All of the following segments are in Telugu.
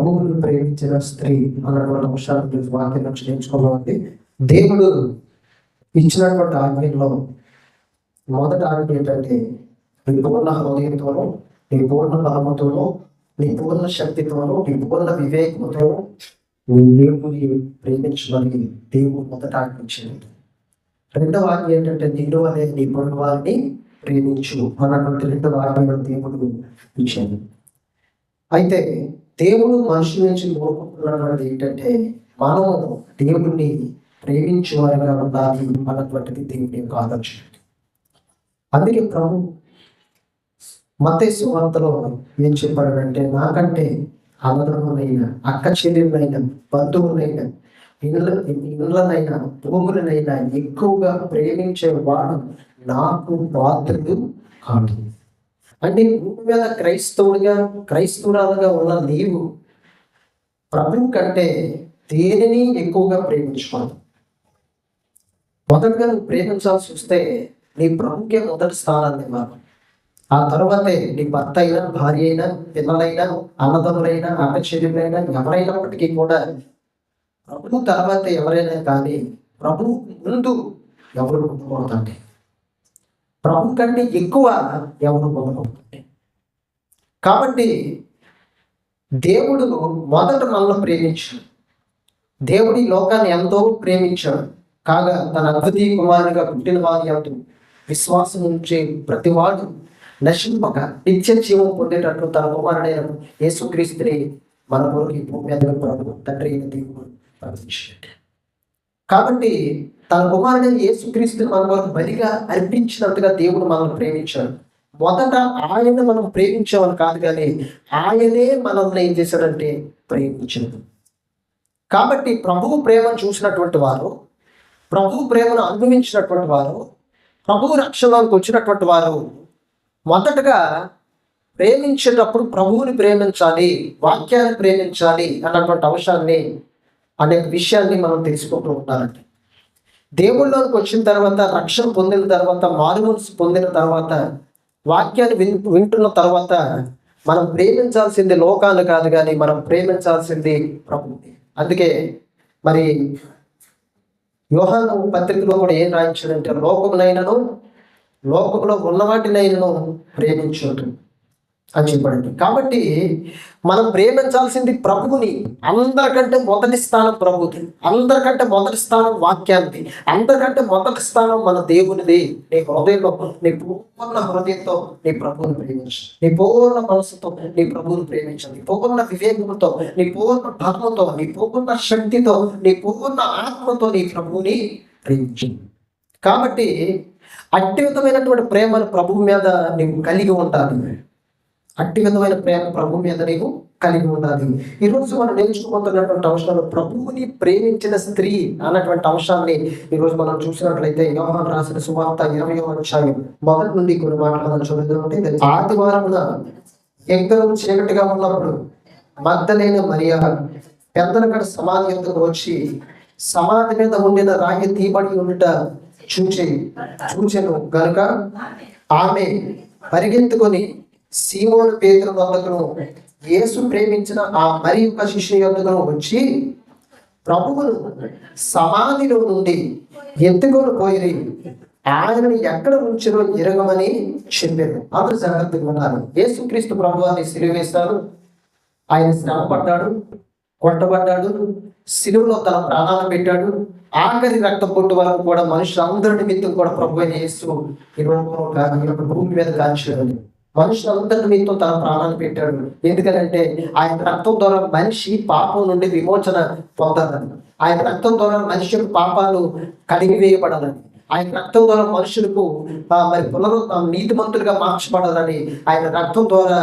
ప్రభువుని ప్రేమించిన స్త్రీ అన్నటువంటి అంశాల గురించి వాక్యం నుంచి నేర్చుకోవాలి. దేవుడు ఇచ్చినటువంటి ఆజ్ఞలో మొదటి ఆజ్ఞ ఏంటంటే, నీ పూర్ణ హృదయంతోనూ, నీ పూర్ణ బలముతోనూ, నీ పూర్ణ శక్తితోనూ, నీ పూర్ణ వివేకంతో నీ దేవుని ప్రేమించమని దేవుడు మొదట ఆజ్ఞించింది. రెండవ ఆజ్ఞ ఏంటంటే, నిన్ను అనే నీ పొరుగు వారిని ప్రేమించు అన్నటువంటి రెండవ ఆజ్ఞను దేవుడు ఇచ్చాడు. అయితే దేవుడు మనుషుల నుంచి కోరుకుంటున్నది ఏంటంటే, మనం దేవుణ్ణి ప్రేమించేవారిగా ఉండాలి అన్నటువంటిది దేవుని యొక్క ఆలోచన. అందుకే ప్రభు మత్తయి సువార్తలో ఏం చెప్పాడంటే, నాకంటే అన్నదమ్ములైన, అక్క చెల్లెళ్ళైన, బంధువులైన, ఇళ్ళనైనా భూములనైనా ఎక్కువగా ప్రేమించేవాడు నాకు పాత్రుడు కాదు. అంటే భూమి మీద క్రైస్తవురాలుగా ఉన్న నీవు ప్రభు కంటే దేనిని ఎక్కువగా ప్రేమించుకోవాలి. మొదటగా నువ్వు ప్రేమించాల్సి వస్తే నీ ప్రభుకే మొదటి స్థానాన్ని ఇవ్వాలి. ఆ తర్వాతే నీ భర్త అయినా, భార్య అయినా, పిల్లలైనా, అన్నదమ్ములైనా, అక్క చెల్లెలైనా ఎవరైనప్పటికీ కూడా ప్రభు తర్వాత ఎవరైనా కానీ ప్రభు ముందు ఎవరు పొందకూడదండి. ప్రభు కంటే ఎక్కువ ఎవరు పొందకూడదండి. కాబట్టి దేవుడు మొదట మనల్ని ప్రేమించాడు. దేవుడి లోకాన్ని ఎంతో ప్రేమించాడు. కాగా తన అద్వితీయ కుమారునిగా పుట్టిన వారి అంటూ విశ్వాసం ఉంచే ప్రతివాడు నశింపక నిత్య జీవం పొందేటట్లు తన కుమారుడైన యేసుక్రీస్తుని మన కొరకు భూమి మీద ప్రభు తండ్రి అయిన దేవుడు ప్రవేశించాడు. కాబట్టి తన కుమారుడైన యేసుక్రీస్తుని మన కొరకు బలిగా అర్పించినంతగా దేవుడు మనల్ని ప్రేమించాడు. మొదట ఆయన మనం ప్రేమించామని కాదు, కానీ ఆయనే మనల్ని ఏం చేశాడంటే ప్రేమించాడు. కాబట్టి ప్రభువు ప్రేమను చూసినటువంటి వారు, ప్రభువు ప్రేమను అనుభవించినటువంటి వారు, ప్రభువు రక్షణలోకి వచ్చినటువంటి వారు మొదటగా ప్రేమించేటప్పుడు ప్రభువుని ప్రేమించాలి, వాక్యాన్ని ప్రేమించాలి అన్నటువంటి అంశాన్ని, అనేక విషయాన్ని మనం తెలుసుకుంటూ ఉంటారండి. దేవుళ్ళలోకి వచ్చిన తర్వాత, రక్షణ పొందిన తర్వాత, మారుమనసు పొందిన తర్వాత, వాక్యాన్ని వింటున్న తర్వాత మనం ప్రేమించాల్సింది లోకాన్ని కాదు, కానీ మనం ప్రేమించాల్సింది ప్రభువుని. అందుకే మరి యోహాను పత్రికలో కూడా ఏం రాయించాడంటే, లోకమునైనను లోకంలో ఉన్న వాటినైనను ప్రేమించు అని చెప్పండి. కాబట్టి మనం ప్రేమించాల్సింది ప్రభువుని. అందరికంటే మొదటి స్థానం ప్రభువుది, అందరికంటే మొదటి స్థానం వాక్యానికి, అందరికంటే మొదటి స్థానం మన దేవునిది. నీ హృదయంలో, నీ పూర్ణ హృదయంతో నీ ప్రభువుని ప్రేమించు, నీ పూర్ణ మనసుతో నీ ప్రభువుని ప్రేమించు, నీ పూర్ణ వివేకంతో, నీ పూర్ణ బలముతో, నీ పూర్ణ శక్తితో, నీ పూర్ణ ఆత్మతో నీ ప్రభువుని ప్రేమించు. కాబట్టి అట్టి విధమైనటువంటి ప్రేమను ప్రభువు మీద నీవు కలిగి ఉండాలి. అట్టి విధమైన ప్రేమ ప్రభు మీద నీవు కలిగి ఉండాలి. ఈరోజు మనం నేర్చుకోబోతున్నటువంటి అంశాలు ప్రభువుని ప్రేమించిన స్త్రీ అన్నటువంటి అంశాన్ని ఈరోజు మనం చూసినట్లయితే, యోహాను రాసిన సువార్త 20వ అధ్యాయం మొదటి నుండి కొన్ని మాటలు మనం చూద్దామంటే, ఆదివారమున ఎక్కడో చీకటిగా ఉన్నప్పుడు మగ్దలేని మరియ పెద్దలకడ సమాధి యొద్దకు వచ్చి సమాధి మీద ఉండిన రాయి తీయబడి ఉండుట చూచెను గనుక ఆమె పరిగెత్తుకొని సీమోను పేతురు వద్దకును యేసు ప్రేమించిన ఆ మరి యొక్క శిష్యుని యొద్దకును వచ్చి ప్రభువును సమాధిలో నుండి ఎత్తుకొని పోయి ఆయనను ఎక్కడ ఉంచినో ఎరగమని చెప్పారు. అందరూ జాగ్రత్తగా ఉన్నారు. యేసుక్రీస్తు ప్రభువాన్ని సిలువ వేశారు. ఆయన శ్రమ పడ్డాడు, కొట్టబడ్డాడు, సిలువలో తన ప్రాణాలను పెట్టాడు. ఆఖరి రక్త పొట్టు వరకు కూడా మనుషులందరి నిమిత్తం కూడా ప్రభు అయిన యేసు భూమి మీద కాల్చాడు. మనుషులందరి నిమిత్తం తన ప్రాణాలు పెట్టాడు. ఎందుకంటే ఆయన రక్తం ద్వారా మనిషి పాపం నుండి విమోచన పొందాలని, ఆయన రక్తం ద్వారా మనిషి యొక్క పాపాలు కడిగివేయబడాలని, ఆయన రక్తం ద్వారా మనుషులకు మరి నీతిమంతులుగా మార్చబడాలని, ఆయన రక్తం ద్వారా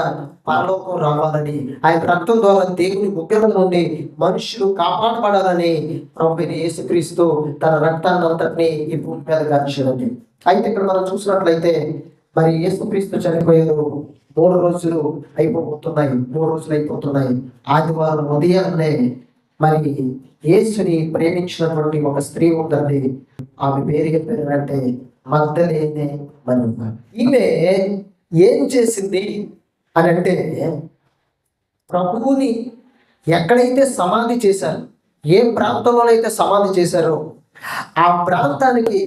పరలోకం రావాలని, ఆయన రక్తం ద్వారా దేవుని ఉగ్రత నుండి మనుషులు కాపాడబడాలని ప్రభువైన యేసుక్రీస్తు తన రక్తాన్ని అంతటినీ ఈ భూమి మీద కాల్చాడండి. అయితే ఇక్కడ మనం చూసినట్లయితే మరి యేసుక్రీస్తు చనిపోయారు, 3 రోజులు అయిపోతున్నాయి. ఆదివారం ఉదయాన్నే మరి యేసుని ప్రేమించినటువంటి ఒక స్త్రీ ఉందండి. ఆమె పేరు చెప్పారంటే మగ్దలేనే మరియ. ఈమె ఏం చేసింది అని అంటే, ప్రభువుని ఎక్కడైతే సమాధి చేశారు, ఏ ప్రాంతంలోనైతే సమాధి చేశారో ఆ ప్రాంతానికి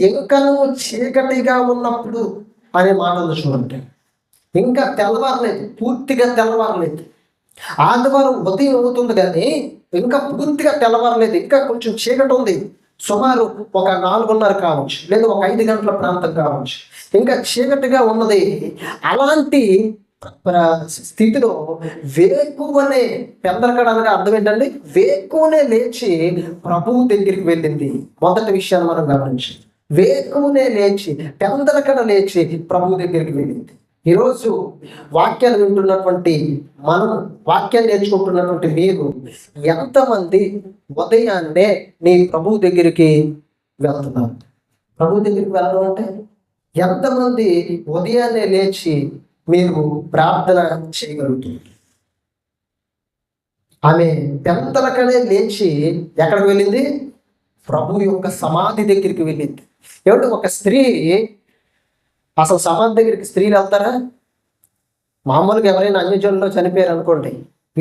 ఇంకనూ చీకటిగా ఉన్నప్పుడు అనే మాట ఉంది చూడండి. ఇంకా తెల్లవారలేదు, పూర్తిగా తెల్లవారలేదు. ఆదివారం ఉదయం అవుతుంది కానీ ఇంకా పూర్తిగా తెల్లవారలేదు, ఇంకా కొంచెం చీకటి ఉంది. సుమారు ఒక 4:30 కావచ్చు, లేదా ఒక 5 గంటల ప్రాంతం కావచ్చు, ఇంకా చీకటిగా ఉన్నది. అలాంటి స్థితిలో వేకువనే, పెందలకడనగా అర్థం ఏంటండి, వేకువనే లేచి ప్రభువు దగ్గరికి వెళ్ళింది. మొదటి విషయాన్ని మనం గమనించి, వేకువనే లేచి, పెందలకడ లేచి ప్రభువు దగ్గరికి వెళ్ళింది. ఈరోజు వాక్యాలు వింటున్నటువంటి మనం, వాక్యాలు నేర్చుకుంటున్నటువంటి మీరు ఎంతమంది ఉదయాన్నే నీ ప్రభువు దగ్గరికి వెళ్తున్నారు? ప్రభువు దగ్గరికి వెళ్ళడం అంటే ఎంతమంది ఉదయాన్నే లేచి మీరు ప్రార్థన చేయగలుగుతున్నారు? ఆమె పెందలకడే లేచి ఎక్కడికి వెళ్ళింది? ప్రభు యొక్క సమాధి దగ్గరికి వెళ్ళింది. ఏమిటి, ఒక స్త్రీ అసలు సమాధి దగ్గరికి స్త్రీలు వెళ్తారా? మామూలుగా ఎవరైనా అన్యజనుల్లో చనిపోయారు అనుకోండి,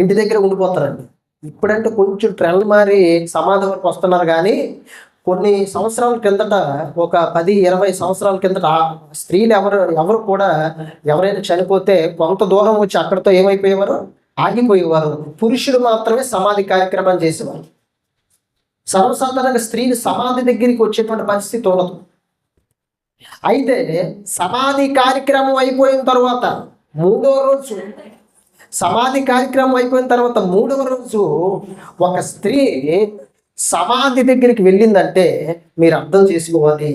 ఇంటి దగ్గర ఉండిపోతారండి. ఇప్పుడంటే కొంచెం ట్రెండ్ మారి సమాధి వరకు వస్తున్నారు, కానీ కొన్ని సంవత్సరాల కిందట, ఒక 10-20 సంవత్సరాల కిందట స్త్రీలు ఎవరు కూడా ఎవరైనా చనిపోతే కొంత దూరం వచ్చి అక్కడితో ఏమైపోయేవారు? ఆగిపోయేవారు. పురుషుడు మాత్రమే సమాధి కార్యక్రమం చేసేవారు. సర్వసాధారణంగా స్త్రీలు సమాధి దగ్గరికి వచ్చేటువంటి పరిస్థితి ఉండదు. అయితే సమాధి కార్యక్రమం అయిపోయిన తర్వాత 3వ రోజు, సమాధి కార్యక్రమం అయిపోయిన తర్వాత 3వ రోజు ఒక స్త్రీ సమాధి దగ్గరికి వెళ్ళిందంటే మీరు అర్థం చేసుకోవాలి,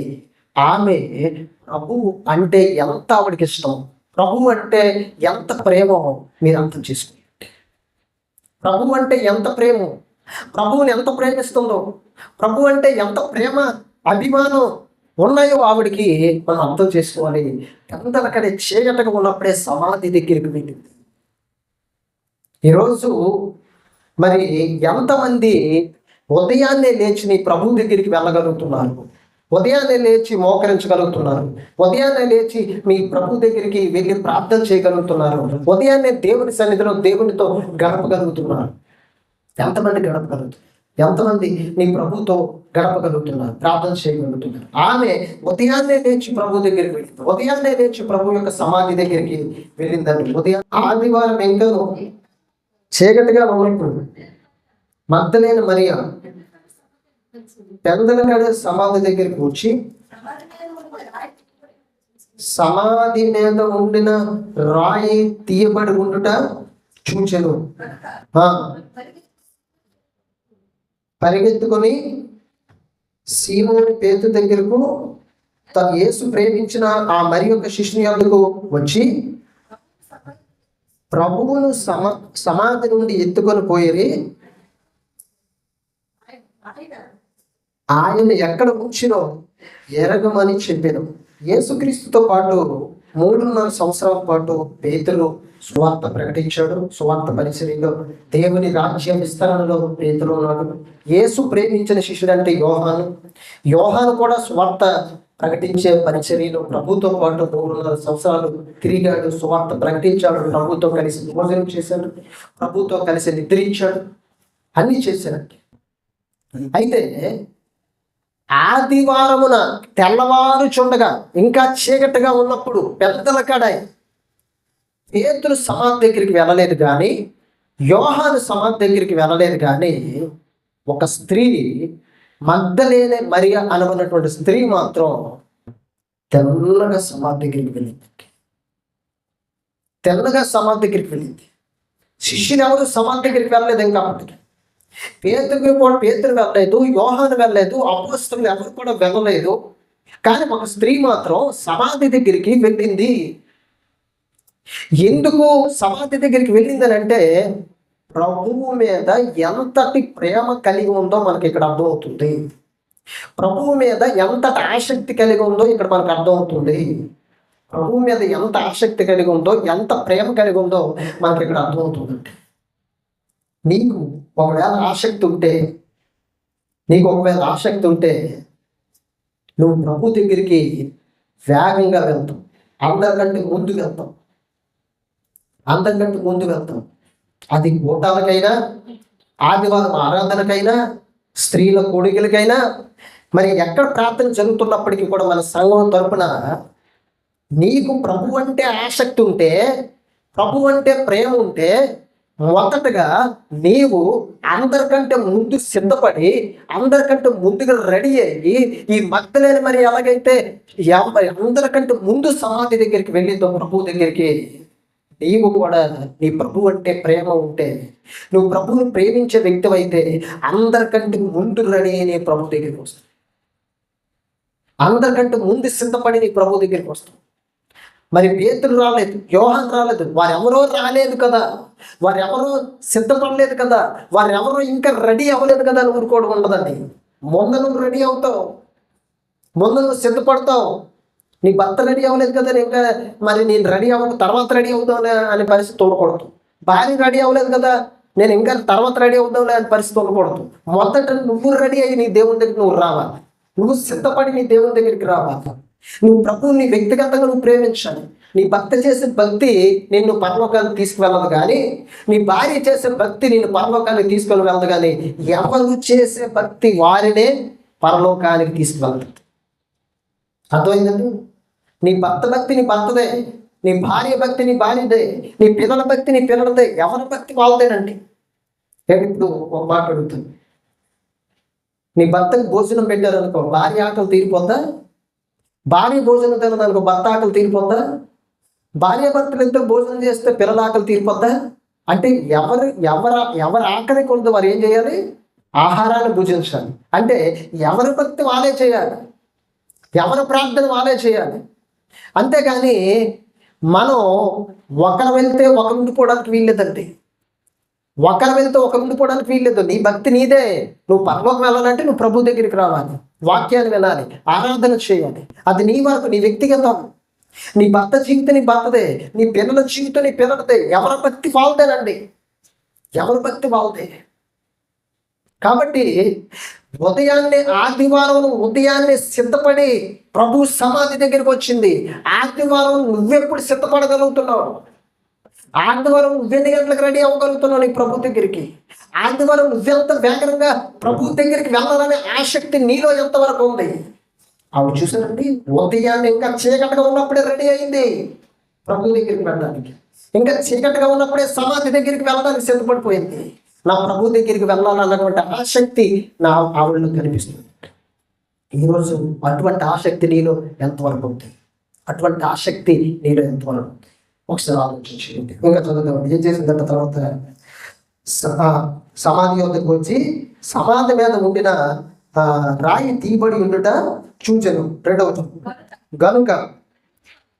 ఆమె ప్రభు అంటే ఎంత ఆవిడకి ఇష్టం, ప్రభు అంటే ఎంత ప్రేమో మీరు అర్థం చేసుకోవాలి. ప్రభు అంటే ఎంత ప్రేమో, ప్రభువుని ఎంత ప్రేమిస్తుందో, ప్రభు అంటే ఎంత ప్రేమ, అభిమానం ఉన్నాయో ఆవిడికి మనం అర్థం చేసుకోవాలి. అందరికడే చీకటగా ఉన్నప్పుడే సమాధి దగ్గరికి వెళ్ళింది. ఈరోజు మరి ఎంతమంది ఉదయాన్నే లేచి నీ ప్రభు దగ్గరికి వెళ్ళగలుగుతున్నారు? ఉదయాన్నే లేచి మోకరించగలుగుతున్నారు? ఉదయాన్నే లేచి మీ ప్రభు దగ్గరికి వెళ్ళి ప్రార్థన చేయగలుగుతున్నారు? ఉదయాన్నే దేవుని సన్నిధిలో దేవునితో గడపగలుగుతున్నారు? ఎంతమంది గడపగలుగుతున్నారు? ఎంతమంది నీ ప్రభుతో గడపగలుగుతున్నారు, ప్రార్థన చేయగలుగుతున్నారు? ఆమె ఉదయాన్నే లేచి ప్రభు దగ్గరికి వెళ్ళింది. ఉదయాన్నే లేచి ప్రభు యొక్క సమాధి దగ్గరికి వెళ్ళిందండి. ఉదయం ఆదివారం ఇంకా చీకటిగా ఉన్నప్పుడు మగ్దలేని మరియ పెందలకడ సమాధి దగ్గరికి వచ్చి సమాధి మీద ఉండిన రాయి తీయబడి ఉండుట చూచెను. పరిగెత్తుకొని సీమోని పేతురు దగ్గరకు, తను యేసు ప్రేమించిన ఆ మరి యొక్క శిష్యుని యొద్దకు వచ్చి ప్రభువును సమాధి నుండి ఎత్తుకొని పోయి ఆయన ఎక్కడ ఉంచినో ఎరగమని చెప్పాను. యేసుక్రీస్తుతో పాటు 3.5 సంవత్సరాల పాటు పేతురు సువార్త ప్రకటించాడు. సువార్త పరిచర్యలో, దేవుని రాజ్యం విస్తరణలో పేతురు ఉన్నాడు. యేసు ప్రేమించిన శిష్యుడు అంటే యోహాను. యోహాను కూడా సువార్త ప్రకటించే పరిచర్యలో ప్రభుతో పాటు 3.5 సంవత్సరాలు తిరిగాడు, సువార్త ప్రకటించాడు, ప్రభుతో కలిసి భోజనం చేశాడు, ప్రభుతో కలిసి నిద్రించాడు, అన్ని చేశాడు. అయితే ఆదివారమున తెల్లవారుచుండగా ఇంకా చీకటిగా ఉన్నప్పుడు పెద్దలకడ పేతురు సమాధి దగ్గరికి వెళ్ళలేదు, కానీ యోహాను సమాధి దగ్గరికి వెళ్ళలేదు. కానీ ఒక స్త్రీ, మగ్దలేనే మరియ అనబడినటువంటి స్త్రీ మాత్రం తెల్లగా సమాధి దగ్గరికి వెళ్ళింది. తెల్లగా సమాధి దగ్గరికి వెళ్ళింది. శిష్యులు ఎవరు సమాధి దగ్గరికి వెళ్ళలేదు. ఇంకా పేతురు వెళ్ళలేదు, యోహాను వెళ్ళలేదు, అపోస్తలులు ఎవరు కూడా వెళ్ళలేదు. కానీ ఒక స్త్రీ మాత్రం సమాధి దగ్గరికి వెళ్ళింది. ఎందుకు సమాధి దగ్గరికి వెళ్ళిందని అంటే, ప్రభువు మీద ఎంతటి ప్రేమ కలిగి ఉందో మనకి ఇక్కడ అర్థమవుతుంది. ప్రభువు మీద ఎంతటి ఆసక్తి కలిగి ఉందో ఇక్కడ మనకు అర్థమవుతుంది. ప్రభువు మీద ఎంత ఆసక్తి కలిగి ఉందో, ఎంత ప్రేమ కలిగి ఉందో మనకి ఇక్కడ అర్థమవుతుందండి. నీకు ఒకవేళ ఆసక్తి ఉంటే నువ్వు ప్రభు దగ్గరికి వేగంగా వెళ్తావు, అందరికంటే ముందు వెళ్తావు. అది కూటాలకైనా, ఆదివారం ఆరాధనకైనా, స్త్రీల కూడికలకైనా, మరి ఎక్కడ ప్రార్థన జరుగుతున్నప్పటికీ కూడా మన సంఘం తరపున నీకు ప్రభు అంటే ఆసక్తి ఉంటే, ప్రభు అంటే ప్రేమ ఉంటే, మొదటగా నీవు అందరికంటే ముందు సిద్ధపడి, అందరికంటే ముందుగా రెడీ అయ్యి, ఈ మగ్దలేని మరి ఎలాగైతే అందరికంటే ముందు సమాధి దగ్గరికి వెళ్ళిందో ప్రభు దగ్గరికి, నీవు కూడా నీ ప్రభు అంటే ప్రేమ ఉంటే, నువ్వు ప్రభువుని ప్రేమించే వ్యక్తి అయితే అందరికంటే ముందు రెడీ అయ్యి నీ ప్రభు దగ్గరికి వస్తావు. అందరికంటే ముందు సిద్ధపడి నీ ప్రభు దగ్గరికి వస్తావు. మరి పేతురు రాలేదు, యోహాను రాలేదు, వారెవరో రాలేదు కదా, వారెవరో సిద్ధపడలేదు కదా, వారెవరో ఇంకా రెడీ అవ్వలేదు కదా అని ఊరుకోవడం ఉండదండి. ముందు నువ్వు రెడీ అవుతావు, ముందు నువ్వు సిద్ధపడతావు. నీ భర్త రెడీ అవ్వలేదు కదా, ఇంకా మరి నేను రెడీ అవ్వకు తర్వాత రెడీ అవుతావు అనే పరిస్థితి ఉండకూడదు. భార్య రెడీ అవ్వలేదు కదా, నేను ఇంకా తర్వాత రెడీ అవుతావులే అనే పరిస్థితి ఉండకూడదు. మొదట నువ్వు రెడీ అయ్యి నీ దేవుని దగ్గరికి నువ్వు రావాలి. నువ్వు సిద్ధపడి నీ దేవుని దగ్గరికి రావాలి. నువ్వు ప్రభువుని వ్యక్తిగతంగా నువ్వు ప్రేమించాలి. నీ భర్త చేసే భక్తి నిన్ను పరలోకానికి తీసుకువెళ్ళదు, కానీ నీ భార్య చేసే భక్తి నిన్ను పరలోకానికి తీసుకొని వెళ్ళదు. కానీ ఎవరు చేసే భక్తి వారినే పరలోకానికి తీసుకువెళ్తుంది. అర్థమైందండి? నీ భర్త భక్తి నీ భర్తదే, నీ భార్య భక్తి నీ భార్యదే, నీ పిల్లల భక్తి నీ పిల్లలదే, ఎవరి భక్తి వాళ్ళదేనండి. నేను ఇప్పుడు ఒక మాట అడుగుతాను. నీ భర్తకు భోజనం పెట్టారనుకో, భార్య ఆకలి తీరిపోద్దా? భార్య భోజనం తినదనుకో, భర్త ఆకలి తీరిపోద్దా? భార్య భర్తలు ఇద్దరు భోజనం చేస్తే పిల్లల ఆకలి తీరిపోద్దా? అంటే ఎవరి ఆకలి కొలది వారు ఏం చేయాలి? ఆహారాన్ని భుజించాలి. అంటే ఎవరి భక్తి వాళ్ళే చేయాలి, ఎవరి ప్రార్థన వాళ్ళే చేయాలి. అంతేగాని మనం ఒకరు వెళ్తే ఒకరు ఉండిపోవడానికి వీల్లేదండి. ఒకరు వెళ్తే ఒకరు ఉండిపోవడానికి వీల్లేదు. నీ భక్తి నీదే. నువ్వు పరలోకం వెళ్ళాలంటే నువ్వు ప్రభు దగ్గరికి రావాలి, వాక్యాన్ని వినాలి, ఆరాధన చేయాలి. అది నీ వరకు, నీ వ్యక్తిగతం. నీ భర్త జీవితం నీ భర్తదే, నీ పిల్లల జీవితం నీ పిల్లలదే. ఎవరి భక్తి వాళ్ళదేనండి, ఎవరి భక్తి వాళ్ళదే. కాబట్టి ఆదివారం ఉదయాన్నే సిద్ధపడి ప్రభు సమాధి దగ్గరికి వచ్చింది. ఆదివారం నువ్వెప్పుడు సిద్ధపడగలుగుతున్నావు? ఆదివారం నువ్వెన్ని గంటలకు రెడీ అవ్వగలుగుతున్నావు నీ ప్రభు దగ్గరికి? ఆదివారం నువ్వెంత వేగంగా ప్రభు దగ్గరికి వెళ్ళాలనే ఆసక్తి నీలో ఎంతవరకు ఉంది? అవి చూసానండి, ఉదయాన్నే ఇంకా చీకటిగా ఉన్నప్పుడే రెడీ అయింది ప్రభు దగ్గరికి వెళ్ళడానికి. ఇంకా చీకటిగా ఉన్నప్పుడే సమాధి దగ్గరికి వెళ్ళడానికి సిద్ధపడిపోయింది. నా ప్రభు దగ్గరికి వెళ్ళాలన్నటువంటి ఆసక్తి నా ఆవిడలో కనిపిస్తుంది. ఈరోజు అటువంటి ఆసక్తి నీలో ఎంతవరకు ఉంది? అటువంటి ఆసక్తి నీలో ఎంతవరకు ఉంది? ఒకసారి ఆలోచించండి. ఇంకా చదువుతాం. ఏం చేసిందంట తర్వాత? సమాధి వద్దకు వచ్చి సమాధి మీద ఉండిన రాయి తీయబడి ఉండుట చూచెను. 2వ గనుక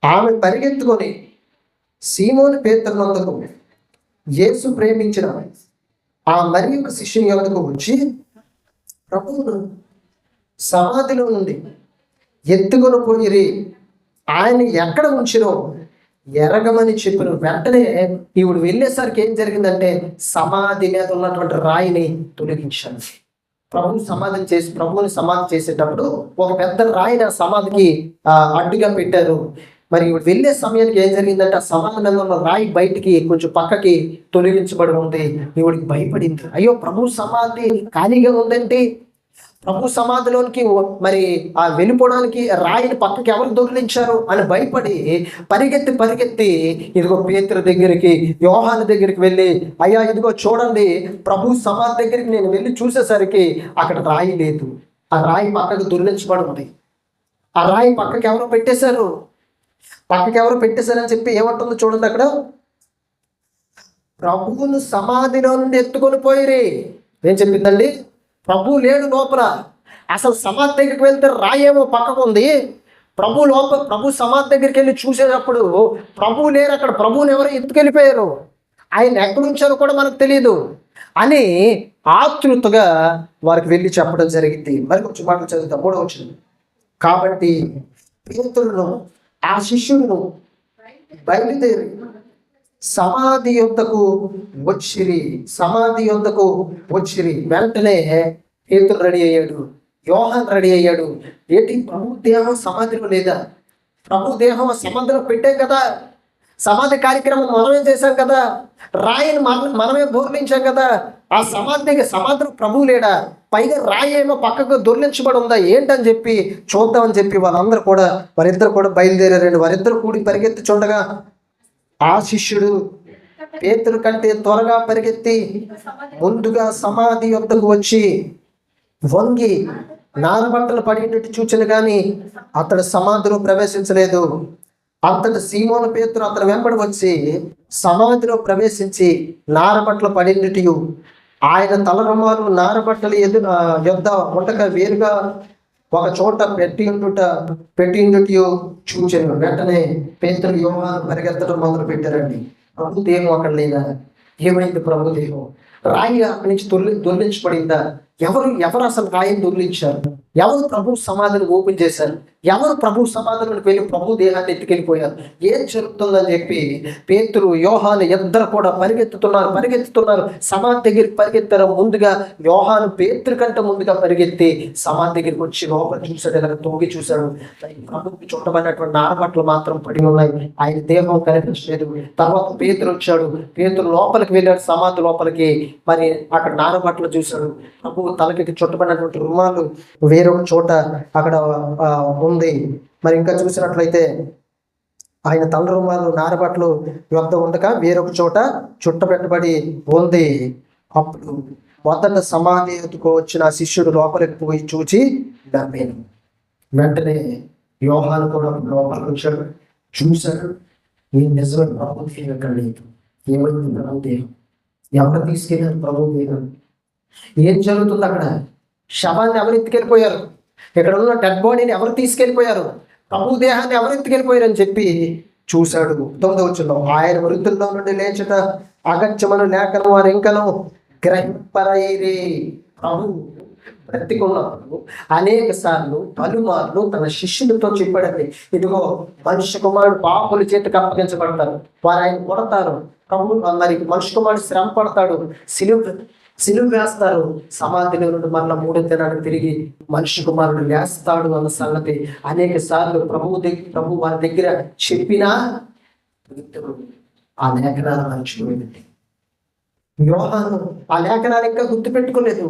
ఆమె పరిగెత్తుకొని సీమోను పేతురు వద్దకు, యేసు ప్రేమించిన ఆ మరి ఒక శిష్యుని వద్దకు వచ్చి, ప్రభువును సమాధిలో నుండి ఎత్తుకొని పోయిరి, ఆయన ఎక్కడ ఉంచిరో ఎరగమని చెప్పిన వెంటనే ఈవిడు వెళ్ళేసరికి ఏం జరిగిందంటే సమాధి మీద ఉన్నటువంటి రాయిని తొలగించాను. ప్రభువుని సమాధి చేసేటప్పుడు ఒక పెద్ద రాయిని ఆ సమాధికి అడ్డుగా పెట్టారు. మరి ఈవిడ వెళ్ళే సమయానికి ఏం జరిగిందంటే ఆ సమాధి మీద ఉన్న రాయి బయటికి కొంచెం పక్కకి తొలగించబడి ఉంది. ఈవిడికి భయపడింది. అయ్యో, ప్రభు సమాధి ఖాళీగా ఉందంటే ప్రభు సమాధిలోనికి మరి ఆ వెళ్ళిపోవడానికి రాయిని పక్కకి ఎవరు దొరికించారు అని భయపడి పరిగెత్తి ఇదిగో పేతురు దగ్గరికి, యోహాను దగ్గరికి వెళ్ళి, అయ్యా ఇదిగో చూడండి, ప్రభు సమాధి దగ్గరికి నేను వెళ్ళి చూసేసరికి అక్కడ రాయి లేదు, ఆ రాయి పక్కకు దొరికించబడి ఉంది. ఆ రాయి పక్కకి ఎవరో పెట్టేశారని చెప్పి ఏమంటుందో చూడండి. అక్కడ ప్రభువును సమాధిలో నుండి ఎత్తుకొని పోయిరి. ఏం చెప్పిందండి? ప్రభు లేడు లోపల. అసలు సమాధి దగ్గరికి వెళ్తే రాయేమో పక్కకు ఉంది. ప్రభు సమాధి దగ్గరికి వెళ్ళి చూసేటప్పుడు ప్రభు లేరు అక్కడ. ప్రభువుని ఎవరు ఎత్తుకెళ్ళిపోయారు, ఆయన ఎక్కడుంచారో కూడా మనకు తెలియదు అని ఆతృతగా వారికి వెళ్ళి చెప్పడం జరిగింది. మరి కొంచెం మాటలు చదువుతాం. 3వ వచనం. కాబట్టి పేతురును ఆ శిష్యుడును బయలుదేరి సమాధి యొద్దకు వచ్చిరి. వెంటనే పేతురు రెడీ అయ్యాడు, యోహాను రెడీ అయ్యాడు. ఏంటి, ప్రభు దేహం సమాధిలో లేదా? ప్రభు దేహం సమాధిలో పెట్టాం కదా, సమాధి కార్యక్రమం మనమే చేశాం కదా, రాయిని మనమే బోర్లించాం కదా. ఆ సమాధిలో ప్రభువు లేడా? పైగా రాయి ఏమో పక్కకు దొర్లించబడి ఉందా ఏంటని చెప్పి చూద్దామని చెప్పి వాళ్ళందరూ కూడా వారిద్దరు కూడా బయలుదేరారండి. వారిద్దరు కూడి పరిగెత్తుచుండగా ఆ శిష్యుడు పేతురు కంటే త్వరగా పరిగెత్తి ముందుగా సమాధి యొద్దకు వచ్చి వంగి నారబట్టలు పడినట్టు చూచను కానీ అతడు సమాధిలో ప్రవేశించలేదు. అంతటి సీమోను పేతురు అతను వెంబడి వచ్చి సమాధిలో ప్రవేశించి నారబట్టలు పడినట్టు ఆయన తలరుమాలు నారబట్టలు యొద్ద ఉండక వేరుగా ఒక చోట పెట్టి చూచాను. వెంటనే పేతురు యోహాను పరిగెత్తడం మొదలు పెట్టారండి. ప్రభు దేహం అక్కడ లేదా? ఏమైంది ప్రభు దేహం? రాయి అక్కడి నుంచి దొర్లించబడిందా? ఎవరు అసలు రాయిని దొర్లించారు? ఎవరు ప్రభు సమాధిని ఓపెన్ చేశారు? ఎవరు ప్రభు సమాధిలోకి వెళ్ళి ప్రభు దేహాన్ని ఎత్తుకెళ్ళిపోయారు? ఏం జరుగుతుందని చెప్పి పేతురు యోహాను ఇద్దరు కూడా పరిగెత్తుతున్నారు. సమాధి దగ్గరికి పరిగెత్తారు. ముందుగా యోహాను పేతురు కంటే ముందుగా పరిగెత్తి సమాధి దగ్గరికి వచ్చి లోపల చూశాడు. ఇలా తొంగి చూశాడు. ప్రభుకి చుట్టబడినటువంటి నారబట్టలు మాత్రం పడి ఉన్నాయి. ఆయన దేహం కనిపించలేదు. తర్వాత పేతురు వచ్చాడు. పేతురు లోపలికి వెళ్ళాడు. సమాధి లోపలికి. మరి అక్కడ నారబట్టలు చూశాడు. ప్రభు తలకి చుట్టబడినటువంటి రుమాలు వేరొక చోట అక్కడ ఉంది. మరి ఇంకా చూసినట్లయితే ఆయన తల రుమాలు నారబట్టలు వద్ద ఉండగా వేరొక చోట చుట్టబెట్టబడి ఉంది. అప్పుడు మొదట సమాధి ఎత్తుకు వచ్చిన శిష్యుడు లోపలికి పోయి చూచి నమ్మాను. వెంటనే యోహాను కూడా లోపలికి వచ్చాడు, చూశాడు. ఈ నిజమైన ప్రభు దేహం అక్కడ లేదు. ఏమైంది ప్రభు దేహం? ఎవరు తీసుకెళ్ళారు ప్రభు దేహం? ఏం జరుగుతుంది అక్కడ? శవాన్ని ఎవరు ఎత్తుకెళ్ళిపోయారు? ఇక్కడ ఉన్న డెడ్ బాడీని ఎవరు తీసుకెళ్ళిపోయారు? ప్రభు దేహాన్ని ఎవరు ఎత్తుకెళ్ళిపోయారు అని చెప్పి చూశాడు. 9వ వచనంలో ఆయన మృతుల్లో నుండి లేచట అగత్యమను లేఖను వారు ఇంకను గ్రహింపరైరే. ప్రభు బ్రతికున్నప్పుడు అనేక సార్లు పలుమార్లు తన శిష్యులతో చెప్పాడండి, ఇదిగో మనుష్య కుమారుడు పాపుల చేతికి అప్పగించబడతారు, వారు ఆయన కొడతారు, ప్రభు మరి మనుష్య కుమారుడు శ్రమ పడతాడు, సిలువ వేస్తారు, సమాధిలో నుండి మరలా 3వ దినానికి తిరిగి మనిషి కుమారుడు లేస్తాడు అన్న సంగతి అనేక సార్లు ప్రభు వారి దగ్గర చెప్పినా ఆ లేఖనాలు మర్చిపోయింది. యోహాను ఆ లేఖనాలు ఇంకా గుర్తుపెట్టుకోలేదు.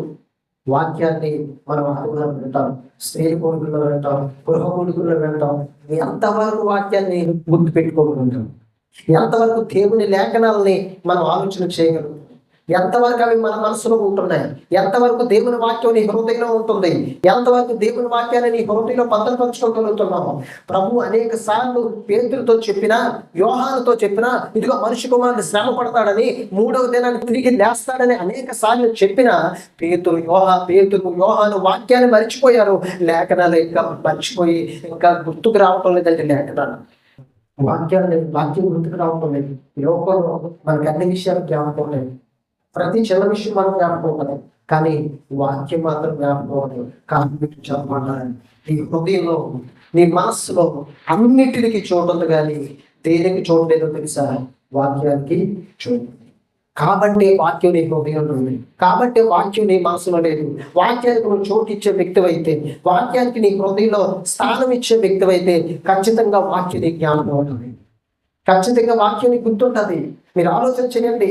వాక్యాన్ని మనం ఆదిలో వింటాం, స్త్రీ కొడుకుల్లో వింటాం, గృహ కొడుకుల్లో వింటాం. ఎంతవరకు వాక్యాన్ని గుర్తుపెట్టుకోగలుగుతాం? ఎంతవరకు దేవుని లేఖనాలని మనం ఆలోచన చేయగలుగుతాం? ఎంతవరకు అవి మన మనసులో ఉంటున్నాయి? ఎంతవరకు దేవుని వాక్యం నీ హృదయంలో ఉంటుంది? ఎంతవరకు దేవుని వాక్యాన్ని నీ హృదయంలో భద్రపరచుకోగలుగుతున్నాము? ప్రభు అనేక సార్లు పేతురుతో చెప్పినా, యోహానుతో చెప్పినా, ఇదిగో మనిషి కుమారుడు శ్రమ పడతాడని, 3వ దినానికి తిరిగి లేస్తాడని అనేక సార్లు చెప్పినా పేతురు యోహాను వాక్యాన్ని మర్చిపోయారు. లేఖనాలు ఇంకా మర్చిపోయి ఇంకా గుర్తుకు రావటం లేదంటే లేఖనాలు వాక్యం గుర్తుకు రావటం లేదు. లోకంలో మనకు అన్ని విషయాలు జ్ఞాపకం లేదు. ప్రతి చిన్న విషయం మనం జ్ఞాపకం, కానీ వాక్యం మాత్రం జ్ఞాపకం. కానీ చెప్పమన్నారని నీ హృదయంలో, నీ మనస్సులో అన్నిటికి చోటు ఉంది, కానీ దేనికి చోటు లేదో తెలుసా? వాక్యానికి చోటు. కాబట్టి వాక్యం నీ హృదయంలో ఉంది, కాబట్టి వాక్యం నీ మనసులో లేదు. వాక్యానికి నువ్వు చోటు ఇచ్చే వ్యక్తివైతే, వాక్యానికి నీ హృదయంలో స్థానం ఇచ్చే వ్యక్తివైతే ఖచ్చితంగా వాక్యం నీ జ్ఞాపకం ఉంటుంది, ఖచ్చితంగా వాక్యం నీకు గుర్తుంటుంది. మీరు ఆలోచన చేయండి.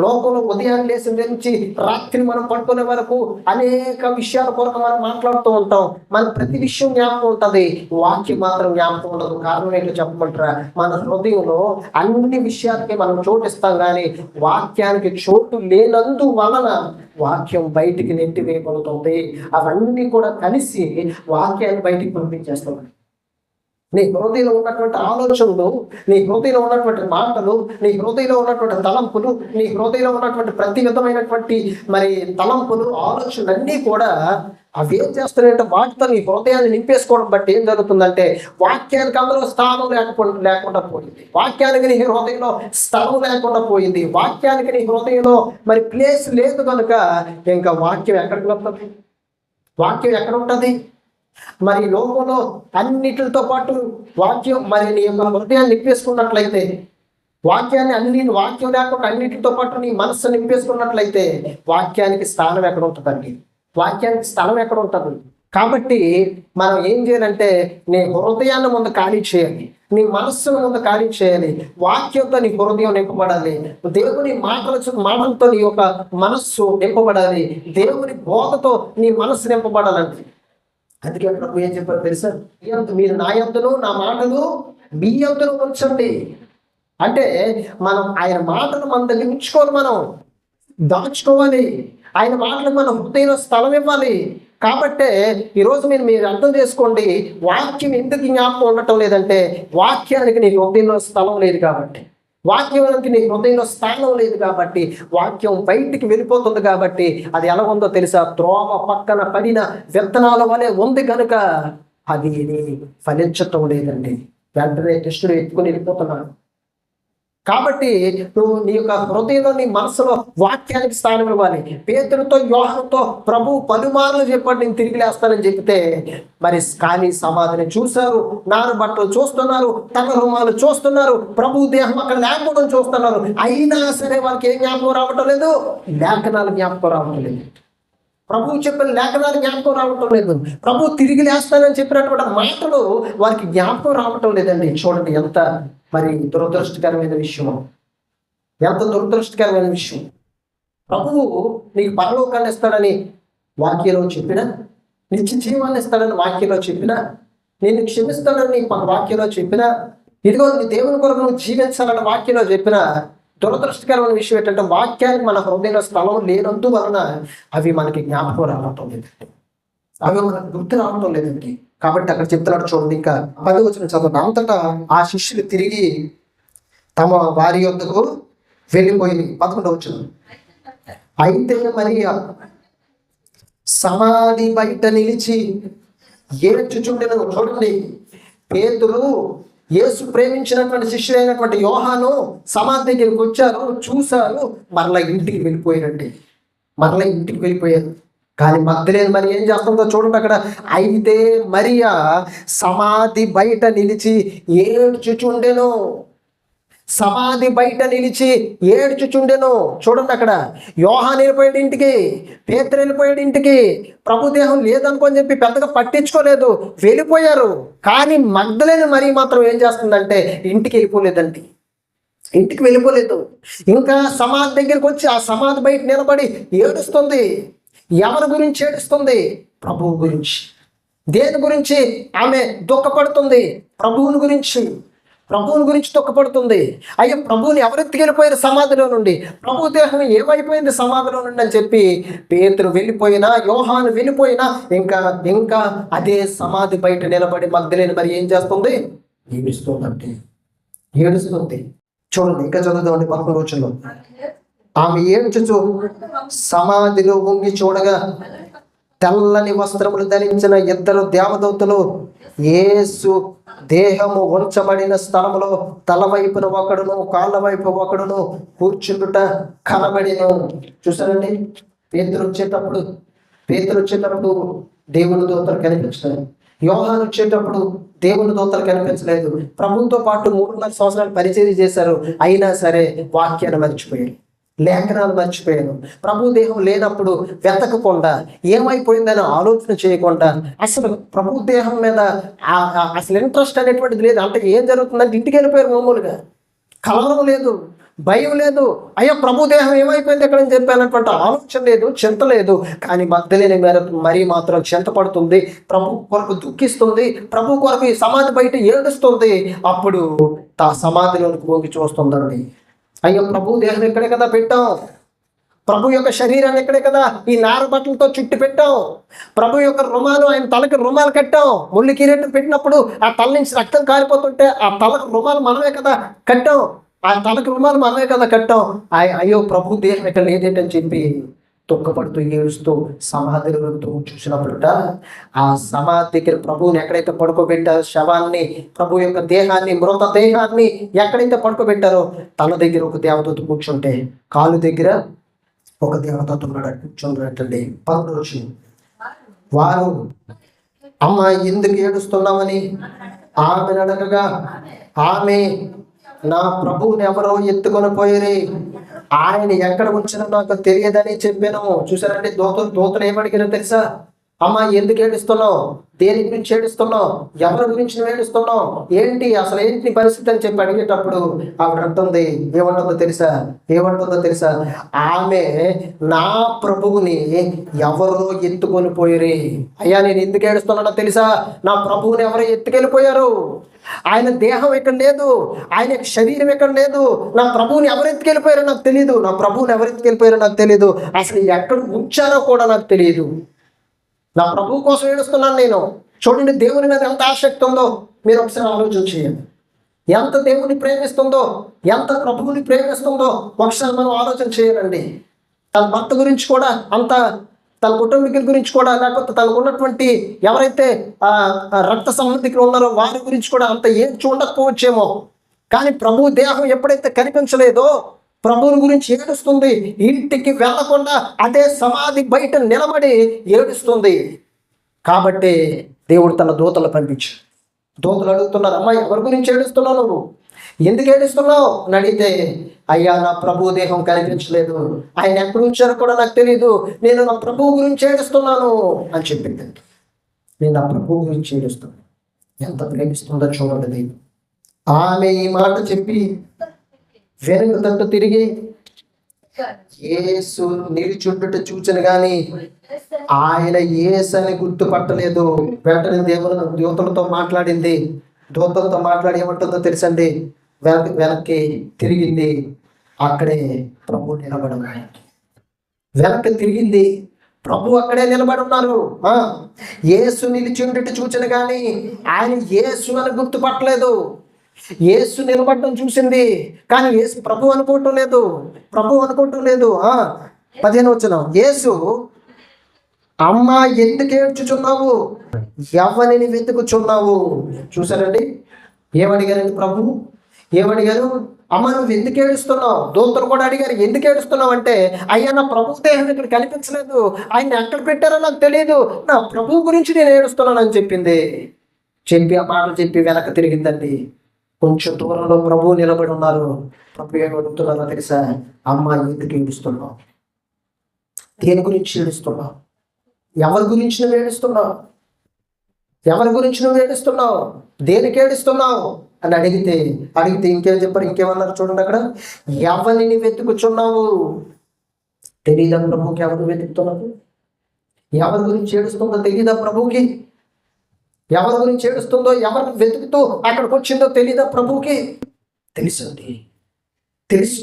లోకంలో ఉదయాన్ని లేచిన నుంచి రాత్రి మనం పడుకునే వరకు అనేక విషయాల కొరకు మనం మాట్లాడుతూ ఉంటాం. మన ప్రతి విషయం జ్ఞాపకం ఉంటుంది, వాక్యం మాత్రం జ్ఞాపకం ఉండదు. కారణం ఏంటో చెప్పమంటారా? మన హృదయంలో అన్ని విషయాలకి మనం చోటిస్తాం, కానీ వాక్యానికి చోటు లేనందు వలన వాక్యం బయటికి నెట్టివేయబడుతుంది. అవన్నీ కూడా కలిసి వాక్యాన్ని బయటికి పంపించేస్తాం. నీ హృదయంలో ఉన్నటువంటి ఆలోచనలు, నీ హృదయంలో ఉన్నటువంటి మాటలు, నీ హృదయంలో ఉన్నటువంటి తలంపులు, నీ హృదయంలో ఉన్నటువంటి ప్రతి విధమైనటువంటి మరి తలంపులు, ఆలోచనలు అన్నీ కూడా అవి ఏం చేస్తున్నాయంటే వాటితో నీ హృదయాన్ని నింపేసుకోవడం బట్టి ఏం జరుగుతుందంటే వాక్యానికి అందులో స్థానం లేకుండా పోయింది. వాక్యానికి నీ హృదయంలో స్థలం లేకుండా పోయింది. వాక్యానికి నీ హృదయంలో మరి ప్లేస్ లేదు కనుక ఇంకా వాక్యం ఎక్కడికి వస్తుంది? వాక్యం ఎక్కడ ఉంటుంది? మరి లోకంలో అన్నిటితో పాటు వాక్యం మరి నీ యొక్క హృదయాన్ని నింపేసుకున్నట్లయితే, వాక్యం లేకుండా అన్నిటితో పాటు నీ మనస్సు నింపేసుకున్నట్లయితే వాక్యానికి స్థానం ఎక్కడ ఉంటుందండి? వాక్యానికి స్థలం ఎక్కడ ఉంటుంది? కాబట్టి మనం ఏం చేయాలంటే నీ హృదయాన్ని ముందు ఖాళీ చేయాలి, నీ మనస్సును ముందు ఖాళీ చేయాలి. వాక్యంతో నీ హృదయం నింపబడాలి, దేవుని మాటలతో నీ యొక్క మనస్సు నింపబడాలి, దేవుని బోధతో నీ మనస్సు నింపబడాలండి. అందుకే ప్రభు ఏం చెప్పారు తెలుసా? మీరు నా యొద్దను నా మాటలు మీ యొద్దను ఉంచండి. అంటే మనం ఆయన మాటలు మన దగ్గర ఉంచుకోవాలి, మనం దాచుకోవాలి, ఆయన మాటలకు మనం హృదయంలో స్థలం ఇవ్వాలి. కాబట్టే ఈరోజు మీరు అర్థం చేసుకోండి, వాక్యం ఎందుకు జ్ఞాపకం ఉండటం లేదంటే వాక్యానికి నీ హృదయంలో స్థలం లేదు కాబట్టి, వాక్యానికి నీ హృదయంలో స్థానం లేదు కాబట్టి, వాక్యం బయటికి వెళ్ళిపోతుంది కాబట్టి అది ఎలా ఉందో తెలుసా? త్రోవ పక్కన పడిన విత్తనాల వలె ఉంది కనుక అది ఫలించటం లేదండి. వెంటనే కృష్ణుడు ఎత్తుకుని వెళ్ళిపోతున్నాడు. కాబట్టి నువ్వు నీ యొక్క హృదయంలో నీ మనసులో వాక్యానికి స్థానం ఇవ్వాలి. పేతురుతో యోహానుతో ప్రభు పలుమార్లు చెప్పాడు నేను తిరిగి లేస్తానని చెప్తే మరి కానీ సమాధిని చూశారు, నారు బట్టలు చూస్తున్నారు, తన రుమాలు చూస్తున్నారు, ప్రభు దేహం అక్కడ లేకపోవడం చూస్తున్నారు. అయినా సరే వాళ్ళకి ఏం జ్ఞాపకం రావటం లేదు? లేఖనాలు జ్ఞాపకం రావటం లేదు. ప్రభువు చెప్పిన లేఖనాలు జ్ఞాపకం రావటం లేదు. ప్రభు తిరిగి లేస్తానని చెప్పినటువంటి మాటలు వారికి జ్ఞాపకం రావటం లేదండి. చూడండి ఎంత మరి దురదృష్టకరమైన విషయం, ఎంత దురదృష్టకరమైన విషయం. ప్రభువు నీకు పరలోకాన్ని ఇస్తాడని వాక్యంలో చెప్పినా, నిత్య జీవాన్ని ఇస్తాడని వాక్యంలో చెప్పినా, నేను క్షమిస్తానని వాక్యంలో చెప్పినా, ఇదిగో నీ దేవుని కొరకు నువ్వు జీవించాలని వాక్యంలో చెప్పినా, దురదృష్టకరమైన విషయం ఏంటంటే వాక్యానికి మన హృదయంలో స్థలం లేనందు వలన అవి మనకి జ్ఞాపకం రావటం లేదండి, అవి మనకు గుర్తు రావటం లేదండి. కాబట్టి అక్కడ చెప్తున్నాడు చూడండి, ఇంకా 10వ వచనం చదువు. అంతటా ఆ శిష్యులు తిరిగి తమ వారి యొద్దకు వెళ్ళిపోయింది. 11వ వచనం. అయితే మరియ సమాధి బయట నిలిచి ఏడ్చుచుండెను. చూడండి, పేతురు యేసు ప్రేమించినటువంటి శిష్యుడైనటువంటి యోహాను సమాధి దగ్గరికి వచ్చారు, చూశారు, మరలా ఇంటికి వెళ్ళిపోయారండి, మరలా ఇంటికి వెళ్ళిపోయారు. కానీ మగ్దలేని మరి ఏం చేస్తుందో చూడండి అక్కడ. అయితే మరియా సమాధి బయట నిలిచి ఏడ్చుచుండెను, సమాధి బయట నిలిచి ఏడ్చుచుండెను. చూడండి అక్కడ యోహాను వెళ్ళిపోయాడు ఇంటికి, పేతురు వెళ్ళిపోయాడు ఇంటికి, ప్రభుదేహం లేదనుకొని చెప్పి పెద్దగా పట్టించుకోలేదు, వెళ్ళిపోయారు. కానీ మగ్దలేని మరి మాత్రం ఏం చేస్తుందంటే ఇంటికి వెళ్ళిపోలేదండి, ఇంటికి వెళ్ళిపోలేదు. ఇంకా సమాధి దగ్గరికి వచ్చి ఆ సమాధి బయట నిలబడి ఏడుస్తుంది. ఎవరి గురించి ఏడుస్తుంది? ప్రభువు గురించి. దేని గురించి ఆమె దుఃఖపడుతుంది? ప్రభువుని గురించి, ప్రభువుని గురించి దుఃఖపడుతుంది. అయ్యో ప్రభువుని ఎవరెత్తికి వెళ్ళిపోయారు సమాధిలో నుండి, ప్రభు దేహం ఏమైపోయింది సమాధిలో నుండి అని చెప్పి పేతురు వెళ్ళిపోయినా, యోహాను వెళ్ళిపోయినా ఇంకా అదే సమాధి బయట నిలబడి మగ్దలేని మరి ఏం చేస్తుంది? ఏడుస్తుందంటే ఏడుస్తుంది. చూడండి ఇంకా చదువుదామండి 11వ వచనంలో. ఆమె ఏడ్చుచు సమాధిలో వంగి చూడగా తెల్లని వస్త్రములు ధరించిన 2 దేవదూతలు యేసు దేహము ఉంచబడిన స్థలములో తల వైపున ఒకడును కాళ్ళ వైపు ఒకడును కూర్చుండుట కనబడిను. చూసారండి, పేతురు వచ్చేటప్పుడు దేవుని దూతలు కనిపించారు, యోహాను వచ్చేటప్పుడు దేవుని దూతలు కనిపించలేదు. ప్రభువుతో పాటు 3.5 సంవత్సరాలు పరిచర్య చేశారు, అయినా సరే వాక్యాన్ని మర్చిపోయారు, లేఖనాలు మర్చిపోయాను. ప్రభు దేహం లేనప్పుడు వెతకకుండా, ఏమైపోయిందని ఆలోచన చేయకుండా, అసలు ప్రభు దేహం మీద అసలు ఇంట్రెస్ట్ అనేటువంటిది లేదు. అంటే ఏం జరుగుతుందంటే ఇంటికి వెళ్ళిపోయారు. మామూలుగా కలవరం లేదు, భయం లేదు, అయ్యో ప్రభు దేహం ఏమైపోయింది ఎక్కడని చెప్పానటువంటి ఆలోచన లేదు, చింత లేదు. కానీ మగ్దలేని మరీ మాత్రం చింత పడుతుంది, ప్రభు కొరకు దుఃఖిస్తుంది, ప్రభు కొరకు ఈ సమాధి బయట ఏడుస్తుంది. అప్పుడు ఆ సమాధిలోనికి పోగి చూస్తుందండి, అయ్యో ప్రభు దేహం ఇక్కడే కదా పెట్టాం, ప్రభు యొక్క శరీరాన్ని ఇక్కడే కదా ఈ నార బట్టలతో చుట్టి పెట్టాం, ప్రభు యొక్క రుమాలు ఆయన తలకి రుమాలు కట్టాం, ముళ్ళు కిరీటం పెట్టినప్పుడు ఆ తల నుంచి రక్తం కారిపోతుంటే ఆ తలకు రుమాలు మనమే కదా కట్టాం, ఆ తలకు రుమాలు మనమే కదా కట్టాం. అయ్యో ప్రభు దేహం ఇక్కడ లేదేంటని చెప్పి దుఃఖపడుతూ ఏడుస్తూ సమాధిలో చూసినప్పుడుట ఆ సమాధి దగ్గర ప్రభువుని ఎక్కడైతే పడుకోబెట్టారో, శవాన్ని, ప్రభు యొక్క దేహాన్ని, మృత దేహాన్ని ఎక్కడైతే పడుకోబెట్టారో తన దగ్గర ఒక దేవదూత కూర్చుంటే కాలు దగ్గర ఒక దేవదూత ఉన్నాడు, కూర్చున్నట్టండి. 11వ వచనం. వారు అమ్మ ఎందుకు ఏడుస్తున్నామని ఆమెను అడగగా ఆమె నా ప్రభువుని ఎవరో ఎత్తుకొని పోయిరి, ఆయన ఎక్కడ ఉంచినా నాకు తెలియదని చెప్పాను. చూసారంటే దూతలు ఏమడిగారో తెలుసా? అమ్మ ఎందుకు ఏడుస్తున్నావు, దేని గురించి ఏడుస్తున్నావు, ఎవరి గురించి నువ్వు ఏడుస్తున్నావు, ఏంటి అసలు ఏంటి నీ పరిస్థితి అని చెప్పి అడిగేటప్పుడు ఆవిడ అంటుంది, ఏమంటుందో తెలుసా, ఆమె నా ప్రభువుని ఎవరో ఎత్తుకొని పోయిరి. అయ్యా నేను ఎందుకు ఏడుస్తున్నానో తెలుసా, నా ప్రభువుని ఎవరో ఎత్తుకెళ్ళిపోయారు. ఆయన దేహం ఇక్కడ లేదు, ఆయన శరీరం ఇక్కడ లేదు. నా ప్రభువుని ఎవరు ఎత్తుకెళ్ళిపోయారో నాకు తెలియదు, నా ప్రభువుని ఎవరు ఎత్తుకెళ్ళిపోయారో నాకు తెలియదు, అసలు ఎక్కడ ఉంచారో కూడా నాకు తెలియదు. నా ప్రభువు కోసం ఏడుస్తున్నాను నేను. చూడండి దేవుని మీద ఎంత ఆసక్తి ఉందో మీరు ఒకసారి ఆలోచన చేయండి. ఎంత దేవుని ప్రేమిస్తుందో, ఎంత ప్రభువుని ప్రేమిస్తుందో ఒకసారి మనం ఆలోచన చేయాలండి. తన భర్త గురించి కూడా అంత, తన కుటుంబీకుల గురించి కూడా, లేకపోతే తనకు ఉన్నటువంటి ఎవరైతే రక్త సంబంధికులు ఉన్నారో వారి గురించి కూడా అంత ఏం చూడకపోవచ్చేమో. కానీ ప్రభువు దేహం ఎప్పుడైతే కనిపించలేదో ప్రభువుని గురించి ఏడుస్తుంది. ఇంటికి వెళ్లకుండా అదే సమాధి బయట నిలబడి ఏడుస్తుంది. కాబట్టి దేవుడు తన దూతలు పంపించు. దూతలు అడుగుతున్నారు, అమ్మాయి ఎవరి గురించి ఏడుస్తున్నావు, నువ్వు ఎందుకు ఏడుస్తున్నావు అని అడిగితే, అయ్యా నా ప్రభు దేహం కనిపించలేదు, ఆయన ఎక్కడ ఉంచారో కూడా నాకు తెలియదు, నేను నా ప్రభువు గురించి ఏడుస్తున్నాను అని చెప్పింది. నేను నా ప్రభువు గురించి ఏడుస్తున్నాను. ఎంత ప్రేమిస్తుందో చూడండి. ఆమె ఈ మాట చెప్పి వెనుక తట్టు తిరిగి యేసు నిలుచుండుట చూచను గాని ఆయన యేసు అని గుర్తుపట్టలేదు. వెంటనే దేవుడు దూతలతో మాట్లాడి ఏమంటుందో తెలుసండి, వెనక్కి తిరిగింది, అక్కడే ప్రభు నిలబడి ఉన్నాడు. వెనక్కి తిరిగింది, ప్రభు అక్కడే నిలబడి ఉన్నారు. యేసు నిలిచుండుట చూచను గాని ఆయన యేసు అని గుర్తుపట్టలేదు. యేసు నిలబడడం చూసింది కానీ యేసు ప్రభు అనుకోవటం లేదు. 15వ వచనం, యేసు అమ్మ ఎందుకు ఏడ్చుచున్నావు, ఎవరిని వెతుకుచున్నావు. చూసారండి ఏమడిగారండి ప్రభు, ఏమడిగారు, అమ్మ నువ్వు ఎందుకు ఏడుస్తున్నావు. దూతలు కూడా అడిగారు, ఎందుకు ఏడుస్తున్నావు అంటే, అయ్యా నా ప్రభు దేహం ఇక్కడ కనిపించలేదు, ఆయన ఎక్కడ పెట్టారో నాకు తెలియదు, నా ప్రభు గురించి నేను ఏడుస్తున్నాను అని చెప్పింది. చెప్పి ఆ మాటలు చెప్పి వెనక్కి తిరిగిందండి. కొంచెం దూరంలో ప్రభువు నిలబడి ఉన్నారు. ప్రభు ఏమడుగుతున్నారో తెలుసా, అమ్మ ఎందుకు ఏడుస్తున్నావు, దేని గురించి ఏడుస్తున్నావు, ఎవరి గురించి నువ్వు ఏడుస్తున్నావు, దేనికి ఏడుస్తున్నావు అని అడిగితే ఇంకేం చెప్పారు, ఇంకేమన్నారు చూడండి అక్కడ, ఎవరిని వెతుకుచున్నావు. తెలీదా ప్రభుకి ఎవరు వెతుకుతున్నావు, ఎవరి గురించి ఏడుస్తుందో తెలీదా ప్రభుకి, ఎవరి గురించి ఏడుస్తుందో, ఎవరిని వెతుకుతూ అక్కడికి వచ్చిందో తెలీదా ప్రభుకి. తెలుసు.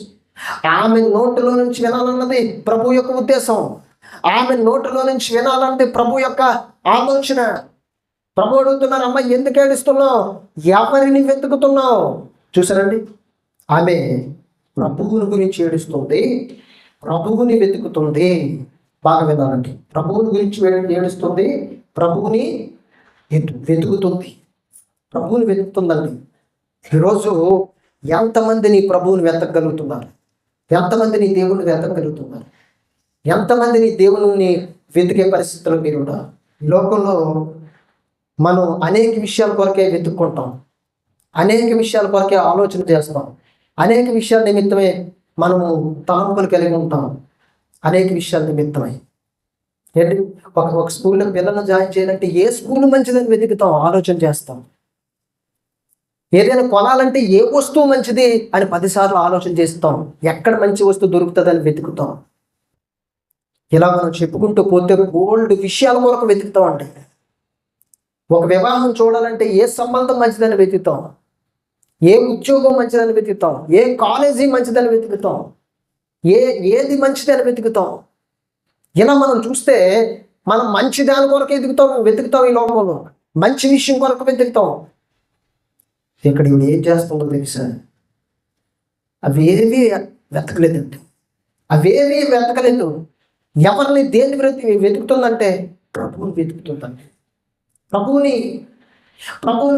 ఆమె నోటిలో నుంచి వినాలన్నది ప్రభు యొక్క ఉద్దేశం, ఆమె నోటిలో నుంచి వినాలన్నది ప్రభు యొక్క ఆలోచన. ప్రభు అడుగుతున్నారు, అమ్మ ఎందుకు ఏడుస్తున్నావు, ఎవరిని వెతుకుతున్నావు. చూసారండి, ఆమె ప్రభువుని గురించి ఏడుస్తుంది, ప్రభువుని వెతుకుతుంది. బాగా వినాలండి, ప్రభువుని గురించి ఏడుస్తుంది, ప్రభువుని వెతుకుతుందండి. ఈరోజు ఎంతమంది నీ ప్రభువుని వెతకగలుగుతున్నారు, ఎంతమంది నీ దేవుని వెతకగలుగుతున్నారు, ఎంతమంది నీ దేవుని వెతికే పరిస్థితుల్లో మీరు ఉన్నారు. ఈ లోకంలో మనం అనేక విషయాల కొరకే వెతుక్కుంటాం, అనేక విషయాల కొరకే ఆలోచన చేస్తాం, అనేక విషయాల నిమిత్తమే మనము తలంపులు కలిగి ఉంటాం, అనేక విషయాల నిమిత్తమై. ఏంటి, ఒక స్కూల్లో పిల్లలను జాయిన్ చేయాలంటే ఏ స్కూల్ మంచిదని వెతుకుతాం, ఆలోచన చేస్తాం. ఏదైనా కొనాలంటే ఏ వస్తువు మంచిది అని 10 సార్లు ఆలోచన చేస్తాం, ఎక్కడ మంచి వస్తువు దొరుకుతుందని వెతుకుతాం. ఇలా మనం చెప్పుకుంటూ పోతే గోల్డ్ విషయాల కొరకు వెతుకుతాం. అంటే ఒక వివాహం చూడాలంటే ఏ సంబంధం మంచిదని వెతుకుతాం, ఏ ఉద్యోగం మంచిదని వెతుకుతాం, ఏ కాలేజీ మంచిదని వెతుకుతాం, ఏది మంచిదని వెతుకుతాం. ఇలా మనం చూస్తే మనం మంచి దాని కొరకు వెతుకుతాం, ఈ లోకంలో మంచి విషయం కొరకు వెతుకుతాం. ఇక్కడ ఇవి ఏం చేస్తుందో తెలుసా, అవేవి వెతకలేదండి, ఎవరిని దేని వెతుకుతుందంటే ప్రభువుని వెతుకుతుందండి. ప్రభువుని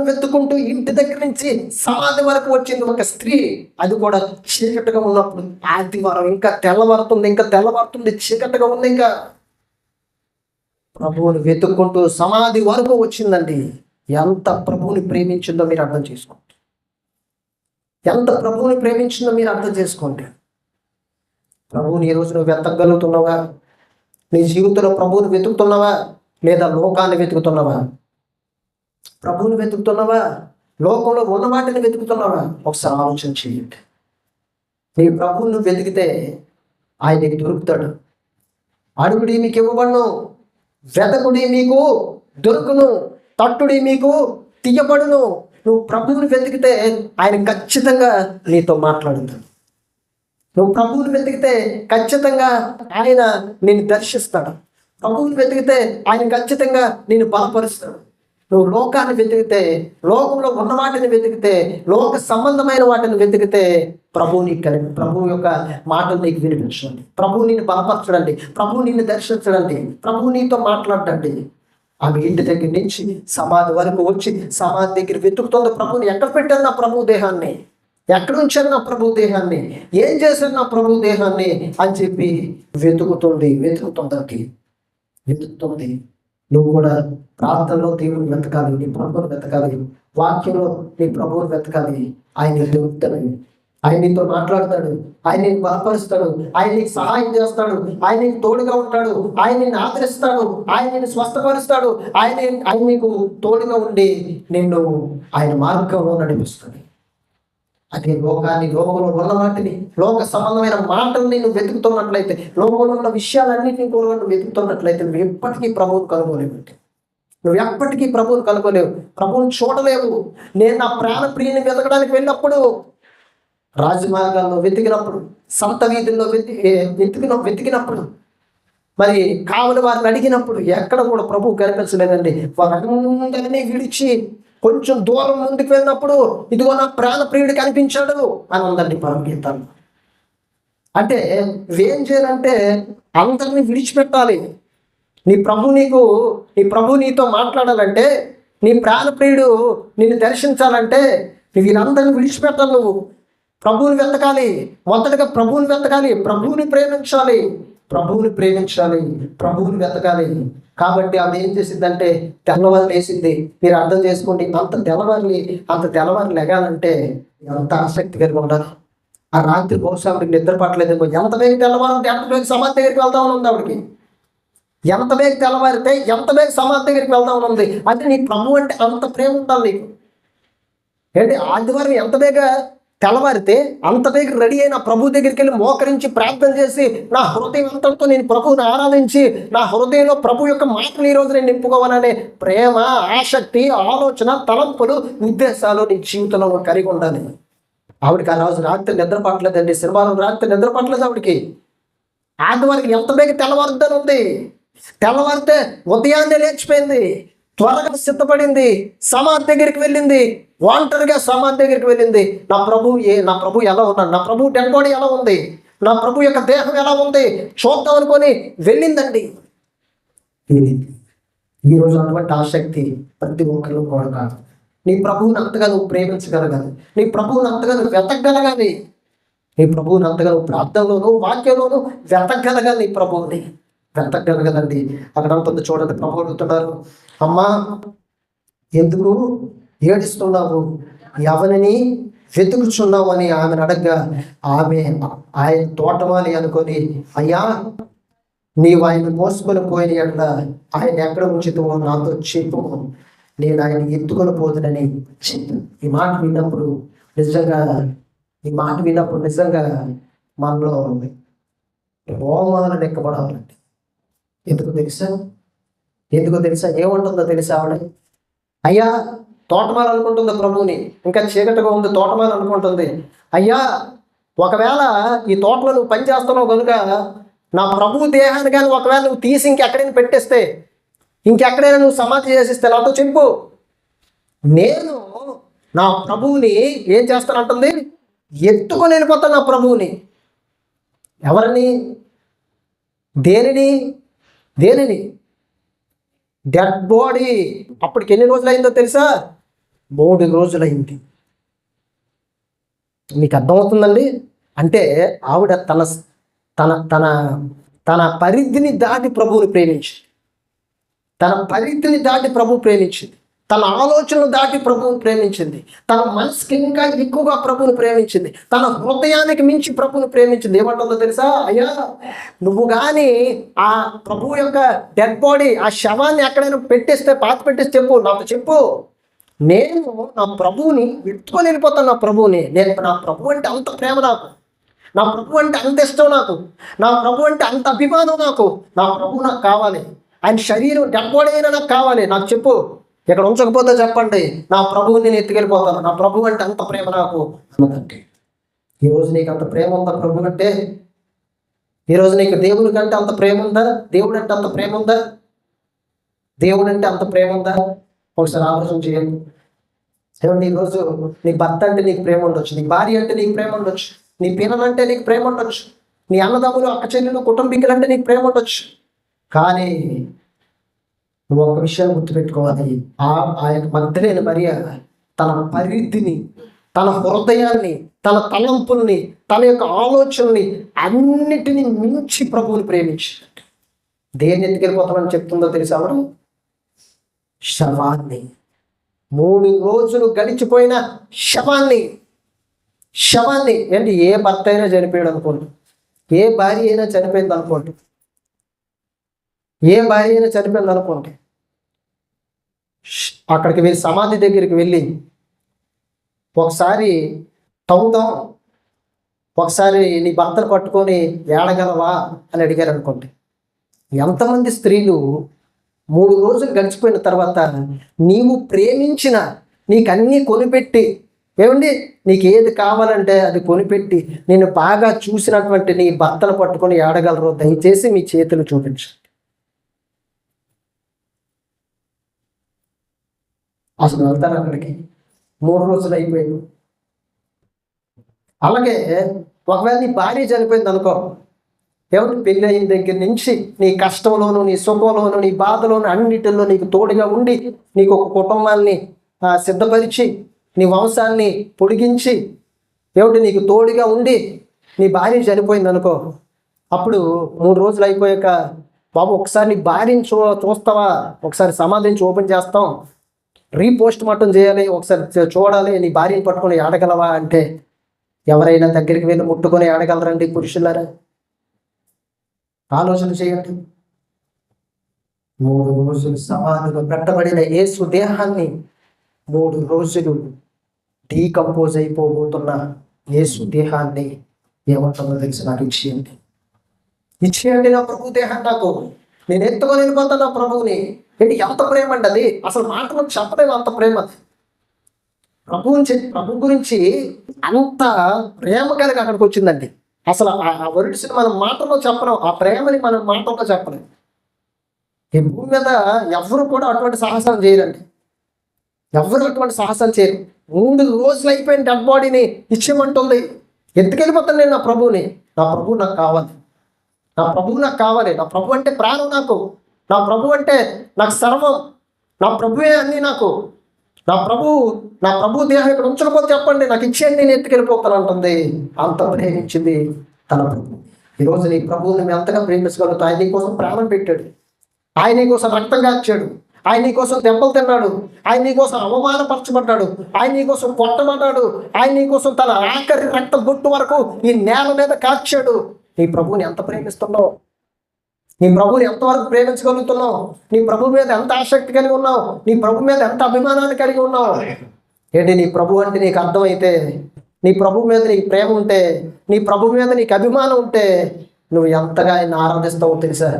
వెతుకుంటూ ఇంటి దగ్గర నుంచి సమాధి వరకు వచ్చింది ఒక స్త్రీ. అది కూడా చీకటిగా ఉన్నప్పుడు, ఆదివారం ఇంకా తెల్లవారుతుంది, చీకటిగా ఉంది. ఇంకా ప్రభువుని వెతుక్కుంటూ సమాధి వరకు వచ్చిందండి. ఎంత ప్రభువుని ప్రేమించిందో మీరు అర్థం చేసుకోండి. ప్రభువుని ఈరోజు నువ్వు వెతకగలుగుతున్నావా? నీ జీవితంలో ప్రభువుని వెతుకుతున్నావా? లేదా లోకాన్ని వెతుకుతున్నావా? ప్రభువుని వెతుకుతున్నావా? లోకంలో ఉన్న వాటిని వెతుకుతున్నావా? ఒకసారి ఆలోచన చేయండి. నీ ప్రభువును వెతికితే ఆయన నీకు దొరుకుతాడు. అడుగుడి మీకు ఇవ్వబడును, వెతకుడి మీకు దొరుకును, తట్టుడి మీకు తీయబడును. నువ్వు ప్రభువుని వెతికితే ఆయన ఖచ్చితంగా నీతో మాట్లాడుతాడు. నువ్వు ప్రభువుని వెతికితే ఖచ్చితంగా ఆయన నిన్ను దర్శిస్తాడు. ప్రభువుని వెతికితే ఆయన ఖచ్చితంగా నిన్ను బలపరుస్తాడు. నువ్వు లోకాన్ని వెతికితే, లోకంలో ఉన్న వాటిని వెతికితే, లోక సంబంధమైన వాటిని వెతికితే ప్రభువు ప్రభువు యొక్క మాటలు నీకు వినిపించండి. ప్రభువు నిన్ను బలపరచడండి, ప్రభువు నిన్ను దర్శించడండి, ప్రభువు నీతో మాట్లాడండి. ఆమె ఇంటి దగ్గర నుంచి సమాధి వరకు వచ్చి సమాధి దగ్గర వెతుకుతుంది ప్రభువుని. ఎక్కడ పెట్టారు నా ప్రభు దేహాన్ని? ఎక్కడ ఉంచారు నా ప్రభు దేహాన్ని? ఏం చేశారు నా ప్రభు దేహాన్ని అని చెప్పి వెతుకుతుంది. నువ్వు కూడా ప్రార్థనలో దేవుని వెతకాలి, నీ ప్రభువుని వెతకాలి, వాక్యంలో నీ ప్రభువుని వెతకాలి. ఆయన దొరుకుతాడు, ఆయన నీతో మాట్లాడతాడు, ఆయన నీకు బలపరుస్తాడు, ఆయన నీకు సహాయం చేస్తాడు, ఆయన నీకు తోడుగా ఉంటాడు, ఆయన నిన్ను ఆదరిస్తాడు, ఆయన నిన్ను స్వస్థపరుస్తాడు, ఆయన నీకు తోడుగా ఉండి నిన్ను ఆయన మార్గంలో నడిపిస్తాడు. అదే లోకంలో ఉన్న వాటిని, లోక సంబంధమైన మాటల్ని నువ్వు వెతుకుతున్నట్లయితే, లోకంలో ఉన్న విషయాలన్నింటినీ కూడా నువ్వు వెతుకుతున్నట్లయితే నువ్వు ఎప్పటికీ ప్రభువుని కనుగోలేవు. నువ్వు ఎప్పటికీ ప్రభువుని కనుగోలేవు, ప్రభువుని చూడలేవు. నేను నా ప్రాణప్రియుని వెతకడానికి వెళ్ళినప్పుడు, రాజమార్గాల్లో వెతికినప్పుడు, సంత వీధుల్లో వెతికినప్పుడు, మరి కావలి వారిని అడిగినప్పుడు ఎక్కడ కూడా ప్రభువు కనిపించలేదండి. వారందరినీ విడిచి కొంచెం దూరం ముందుకు వెళ్ళినప్పుడు ఇదిగో నా ప్రాణప్రియుడు కనిపించాడు అని ఉందండి పరమగీతాలు. అంటే ఏం చేయాలంటే అందరినీ విడిచిపెట్టాలి. నీ ప్రభు నీతో మాట్లాడాలంటే, నీ ప్రాణప్రియుడు నిన్ను దర్శించాలంటే నువ్వు వీరందరినీ విడిచిపెట్టాలి. నువ్వు ప్రభువుని వెతకాలి. మొదటగా ప్రభువుని వెతకాలి, ప్రభువుని ప్రేమించాలి, ప్రభువుని వెతకాలి. కాబట్టి ఆమె ఏం చేసిందంటే తెల్లవారు లేసింది. మీరు అర్థం చేసుకోండి, అంత తెల్లవారు లెగాలంటే ఎంత ఆసక్తి కలిగి ఉండాలి. ఆ రాత్రి బహుశా ఆవిడకి నిద్ర పట్టలేదేమో. ఎంత వేగ తెల్లవారంటే ఎంత వేగ సమాధి దగ్గరికి వెళ్దామని ఉంది ఆవిడకి. ఎంత వేగ తెల్లవారితే ఎంత వేగ సమాధి దగ్గరికి వెళ్దామని ఉంది. అంటే నీ ప్రభు అంటే అంత ప్రేమ ఉండాలి నీకు. ఏంటి ఆదివారం ఎంత వేగ తెల్లవారితే అంత దగ్గర రెడీ అయిన ప్రభు దగ్గరికి వెళ్ళి మోకరించి ప్రార్థన చేసి నా హృదయం అంతటితో నేను ప్రభువుని ఆరాధించి నా హృదయంలో ప్రభు యొక్క మాటలు ఈరోజు నేను నింపుకోవాలనే ప్రేమ, ఆసక్తి, ఆలోచన, తలంపులు, ఉద్దేశాలు నీ జీవితంలో కలిగి ఉండాలి. ఆవిడకి ఆ రోజు రాత్రి నిద్ర పట్టలేదండి. శనివారం రాత్రి నిద్ర పట్టలేదు ఆవిడకి. ఆదివారికి ఎంత బేగ తెల్లవారుద్దని ఉంది. తెల్లవారితే ఉదయాన్నే లేచిపోయింది, త్వరగా సిద్ధపడింది, సమాధి దగ్గరికి వెళ్ళింది, ఒంటరిగా సమాధి దగ్గరికి వెళ్ళింది. నా ప్రభు ఎలా ఉన్నాడు, నా ప్రభు డెడ్ బాడీ ఎలా ఉంది, నా ప్రభు యొక్క దేహం ఎలా ఉంది చూద్దాం అనుకొని వెళ్ళిందండి. ఈరోజు అటువంటి ఆసక్తి ప్రతి ఒక్కరిలో కూడా కాదు. నీ ప్రభువుని అంతగా నువ్వు ప్రేమించగలగాలి, నీ ప్రభువుని అంతగా నువ్వు వెతకగలగాలి, నీ ప్రభువుని అంతగా నువ్వు ప్రార్థనలోను వాక్యంలోను వెతకగలగాలి. నీ ప్రభువుని వెతకగలగదండి. అక్కడ అంటుంది చూడండి, ప్రభు అడుగుతున్నారు, అమ్మా ఎందుకు ఏడుస్తున్నావు, ఎవరిని వెతుకుచున్నావు అని ఆమెను అడగగా ఆయన తోటమాలి అనుకొని, అయ్యా నీవు ఆయన మోసుకొని పోయిన ఎట్లా ఆయన ఎక్కడ ఉంచుతావో నాతో చెప్పు, నేను ఆయన ఎత్తుకొని పోతునని చెప్పు. ఈ మాట విన్నప్పుడు నిజంగా మనలో రోమాలు లెక్కబడాలండి. ఎందుకు తెలుసా ఏముంటుందో తెలుసా? ఆవిడ అయ్యా తోటమాల అనుకుంటుంది ప్రభువుని, ఇంకా చీకటిగా ఉంది తోటమాల అనుకుంటుంది. అయ్యా ఒకవేళ ఈ తోటలో నువ్వు పని చేస్తున్నావు కనుక నా ప్రభు దేహాన్ని కానీ ఒకవేళ నువ్వు తీసి ఇంకెక్కడైనా పెట్టేస్తే, ఇంకెక్కడైనా నువ్వు సమాధి చేసిస్తే నాతో చెప్పు, నేను నా ప్రభువుని ఏం చేస్తానంటుంది, ఎత్తుకొని వెళ్ళిపోతాను నా ప్రభువుని. ఎవరిని? దేనిని? Dead body. అప్పటికి ఎన్ని రోజులైందో తెలుసా? 3 రోజులైంది. మీకు అర్థమవుతుందండి? అంటే ఆవిడ తన పరిధిని దాటి ప్రభువుని ప్రేమించింది. తన పరిధిని దాటి ప్రభు ప్రేమించింది. తన ఆలోచనలు దాటి ప్రభువుని ప్రేమించింది. తన మనసుకి ఇంకా ఎక్కువగా ప్రభువుని ప్రేమించింది. తన హృదయానికి మించి ప్రభువుని ప్రేమించింది. ఏమంటుందో తెలుసా? అయ్యా, నువ్వు కానీ ఆ ప్రభువు యొక్క డెడ్ బాడీ, ఆ శవాన్ని ఎక్కడైనా పెట్టేస్తే, పాత పెట్టేస్తే చెప్పు, నాకు చెప్పు. నేను నా ప్రభువుని ఎత్తుకొని వెళ్ళిపోతాను. నా ప్రభువుని నా ప్రభువు అంటే అంత ప్రేమ నాకు. నా ప్రభు అంటే అంత ఇష్టం నాకు. నా ప్రభు అంటే అంత అభిమానం నాకు. నా ప్రభు నాకు కావాలి. ఆయన శరీరం డెడ్ బాడీ అయినా నాకు కావాలి. నాకు చెప్పు. ఇక్కడ ఉంచకపోతే చెప్పండి, నా ప్రభువుని నేను ఎత్తుకెళ్ళిపోతాను. నా ప్రభు అంటే అంత ప్రేమ నాకు అన్నదంటే. ఈరోజు నీకు అంత ప్రేమ ఉందా ప్రభు అంటే? ఈరోజు నీకు దేవుని కంటే అంత ప్రేమ ఉందా? దేవుడు అంటే అంత ప్రేమ ఉందా? దేవుడు అంటే అంత ప్రేమ ఉందా? ఒకసారి ఆలోచన చేయండి. ఏమండి, ఈరోజు నీ భర్త అంటే నీకు ప్రేమ ఉండొచ్చు, నీ భార్య అంటే నీకు ప్రేమ ఉండొచ్చు, నీ పిల్లలంటే నీకు ప్రేమ ఉండొచ్చు, నీ అన్నదమ్ములు, అక్క చెల్లెలు, కుటుంబీకులంటే నీకు ప్రేమ ఉండొచ్చు. కానీ నువ్వు ఒక విషయాన్ని గుర్తుపెట్టుకోవాలి. ఆ యొక్క మగ్ధలేని మరియ తన పరిధిని, తన హృదయాన్ని, తన తలంపుల్ని, తన యొక్క ఆలోచనల్ని అన్నిటినీ మించి ప్రభువుని ప్రేమించింది. దేన్ని ఎత్తుకెళ్ళిపోతామని చెప్తుందో తెలుసా? ఆవిడ శవాన్ని, 3 రోజులు గడిచిపోయిన శవాన్ని ఏంటి? ఏ భర్త అయినా చనిపోయాడు అనుకోండి, ఏ భార్య అయినా చనిపోయింది అనుకోండి, ఏ భార్య అయినా చనిపోయింది అనుకోండి, అక్కడికి వెళ్ళి సమాధి దగ్గరికి వెళ్ళి ఒకసారి తవ్వుతాం, ఒకసారి నీ భర్తను పట్టుకొని ఏడగలవా అని అడిగారు అనుకోండి. ఎంతమంది స్త్రీలు 3 రోజులు గడిచిపోయిన తర్వాత నీవు ప్రేమించిన, నీకు అన్నీ కొనిపెట్టి, ఏమండి, నీకు ఏది కావాలంటే అది కొనిపెట్టి నేను బాగా చూసినటువంటి నీ భర్తను పట్టుకొని ఏడగలరు? దయచేసి మీ చేతులు చూపించండి. అసలు వెళ్తారు అక్కడికి? 3 రోజులు అయిపోయింది. అలాగే ఒకవేళ నీ భార్య చనిపోయింది అనుకో, ఎవరి పెళ్ళి అయిన దగ్గర నుంచి నీ కష్టంలోను, నీ సుఖంలోను, నీ బాధలోను, అన్నిటిలో నీకు తోడుగా ఉండి, నీకు ఒక కుటుంబాన్ని సిద్ధపరిచి, నీ వంశాన్ని పొడిగించి, ఏమిటి నీకు తోడుగా ఉండి నీ భార్య చనిపోయింది అనుకో, అప్పుడు 3 రోజులు అయిపోయాక, బాబు ఒకసారి నీ భార్యని చూస్తావా? ఒకసారి సమాధించి ఓపెన్ చేస్తాం, రీపోస్ట్ మార్టం చేయాలి, ఒకసారి చూడాలి, నీ భార్యని పట్టుకొని ఆడగలవా అంటే ఎవరైనా దగ్గరికి వెళ్ళి ముట్టుకొని ఆడగలరండి పురుషులారా? ఆలోచన చేయండి. 3 రోజులు సమాధిలో పెట్టబడిన యేసు దేహాన్ని 3 రోజులు డీకంపోజ్ అయిపోబోతున్న యేసు దేహాన్ని ఏమంటుందో తెలిసి నాకు ఇచ్చేయండి నా ప్రభు దేహాన్ని, నాకు నేను ఎత్తుకొని వెళ్ళిపోతాను నా ప్రభువుని. ఏంటి ఎంత ప్రేమ అండి అది! అసలు మాటలు చెప్పలేము అంత ప్రేమ. ప్రభు గురించి అంత ప్రేమ కలిగి అక్కడికి వచ్చిందండి. అసలు ఆ వర్డ్స్ని మనం మాటలో చెప్పలేం, ఆ ప్రేమని మనం మాటల్లో చెప్పలేం. ఈ భూమి మీద ఎవరు కూడా అటువంటి సాహసాలు చేయరండి, ఎవరు అటువంటి సాహసాలు చేయరు. 3 రోజులు అయిపోయిన డెడ్ బాడీని ఇచ్చేయమంటుంది. ఎత్తుకెళ్ళిపోతాను నేను నా ప్రభువుని. నా ప్రభువు నాకు కావాలి, నా ప్రభువు నాకు కావాలి. నా ప్రభు అంటే ప్రాణం నాకు, నా ప్రభు అంటే నాకు సర్వం, నా ప్రభువే అన్నీ నాకు. నా ప్రభు దేహం ఇక్కడ ఉంచకపోతే చెప్పండి, నాకు ఇచ్చేయండి, నేను ఎత్తుకెళ్ళిపోతాను అంటుంది. అంత ప్రేమించింది తన ప్రభు. ఈరోజు నీ ప్రభువుని మేము ఎంతగా ప్రేమించగలుగుతాం? ఆయన నీ కోసం ప్రాణం పెట్టాడు, ఆయన నీ కోసం రక్తం కాచాడు, ఆయన నీ కోసం దెబ్బలు తిన్నాడు, ఆయన నీ కోసం అవమానపరచబడ్డాడు, ఆయన నీ కోసం కొట్టబడ్డాడు, ఆయన నీ కోసం తన ఆఖరి రక్త బొట్టు వరకు ఈ నేల మీద కాచాడు. నీ ప్రభువుని ఎంత ప్రేమిస్తున్నావు? నీ ప్రభువుని ఎంతవరకు ప్రేమించగలుగుతున్నావు? నీ ప్రభు మీద ఎంత ఆసక్తి కలిగి ఉన్నావు? నీ ప్రభు మీద ఎంత అభిమానాన్ని కలిగి ఉన్నావు? ఏంటి, నీ ప్రభు అంటే నీకు అర్థమైతే, నీ ప్రభు మీద నీకు ప్రేమ ఉంటే, నీ ప్రభు మీద నీకు అభిమానం ఉంటే, నువ్వు ఎంతగా ఆయన ఆరాధిస్తావో తెలుసా?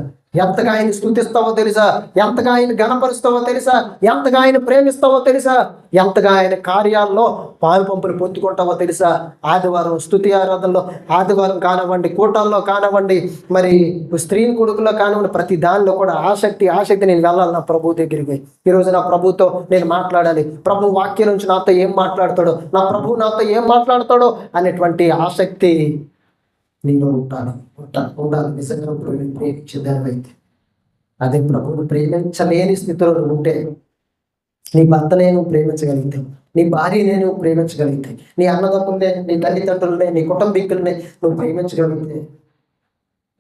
ఎంతగా ఆయన స్తుతిస్తావో తెలుసా? ఎంతగా ఆయన గణపరుస్తావో తెలుసా? ఎంతగా ఆయన ప్రేమిస్తావో తెలుసా? ఎంతగా ఆయన కార్యాల్లో పాలు పంపులు పొందుకుంటావో తెలుసా? ఆదివారం స్తుతి ఆరాధనలో, ఆదివారం కానివ్వండి, కూటాల్లో కానివ్వండి, మరి స్త్రీ కొడుకుల్లో కానివ్వండి, ప్రతి దానిలో కూడా ఆసక్తి నేను వెళ్ళాలి నా ప్రభు దగ్గరికి. ఈరోజు నా ప్రభుతో నేను మాట్లాడాలి, ప్రభు వాక్యం నుంచి నాతో ఏం మాట్లాడతాడో, నా ప్రభు నాతో ఏం మాట్లాడతాడో అనేటువంటి ఆసక్తి నీలో ఉండాలి. నిజంగా ప్రేమించేదానివైతే, అదే ప్రభువును ప్రేమించలేని స్థితిలో ఉంటే, నీ భర్తనే నువ్వు ప్రేమించగలిగితే, నీ భార్యనే నువ్వు ప్రేమించగలిగితే, నీ అన్నదమ్ములనే, నీ తల్లిదండ్రులనే, నీ కుటుంబీకులనే నువ్వు ప్రేమించగలిగితే,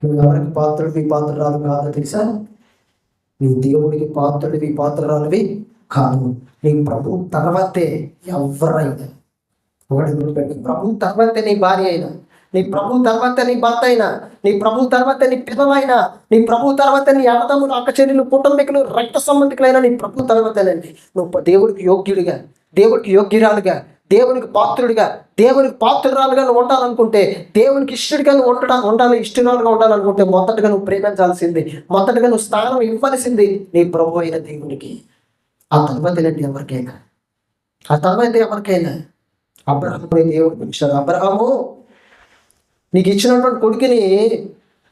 నువ్వు ఎవరికి పాత్రుడివి పాత్రరాలు కాదో తెలుసా? నీ దేవుడికి పాత్రుడివి పాత్రరాలువి కాదు, నీ ప్రభు తర్వాతే ఎవరైనా. ఒకటి గుర్తుపెట్టు, ప్రభు తర్వాతే నీ భార్య అయినా, నీ ప్రభు తర్వాత నీ భర్త అయినా, నీ ప్రభు తర్వాత నీ పిల్లలైనా, నీ ప్రభు తర్వాత నీ అన్నదమ్ములు, అక్కచెల్లెలు, కుటుంబీకులు, రక్త సంబంధికులైనా నీ ప్రభు తర్వాతేనండి. నువ్వు దేవుడికి యోగ్యుడిగా, దేవుడికి యోగ్యురాలుగా, దేవునికి పాత్రుడిగా, దేవునికి పాత్రురాలుగా నువ్వు ఉండాలనుకుంటే, దేవునికి ఇష్టడిగా నువ్వు ఉండాలి, ఇష్టరాలుగా ఉండాలనుకుంటే మొదటగా నువ్వు ప్రేమించాల్సింది, మొదటగా నువ్వు స్థానం ఇవ్వాల్సింది నీ ప్రభు అయిన దేవునికి. ఆ తర్వాతేనండి ఎవరికైనా, ఆ తర్వాత ఎవరికైనా. అబ్రహాముని దేవుడు పిలిచాడు, అబ్రహాము నీకు ఇచ్చినటువంటి కొడుకుని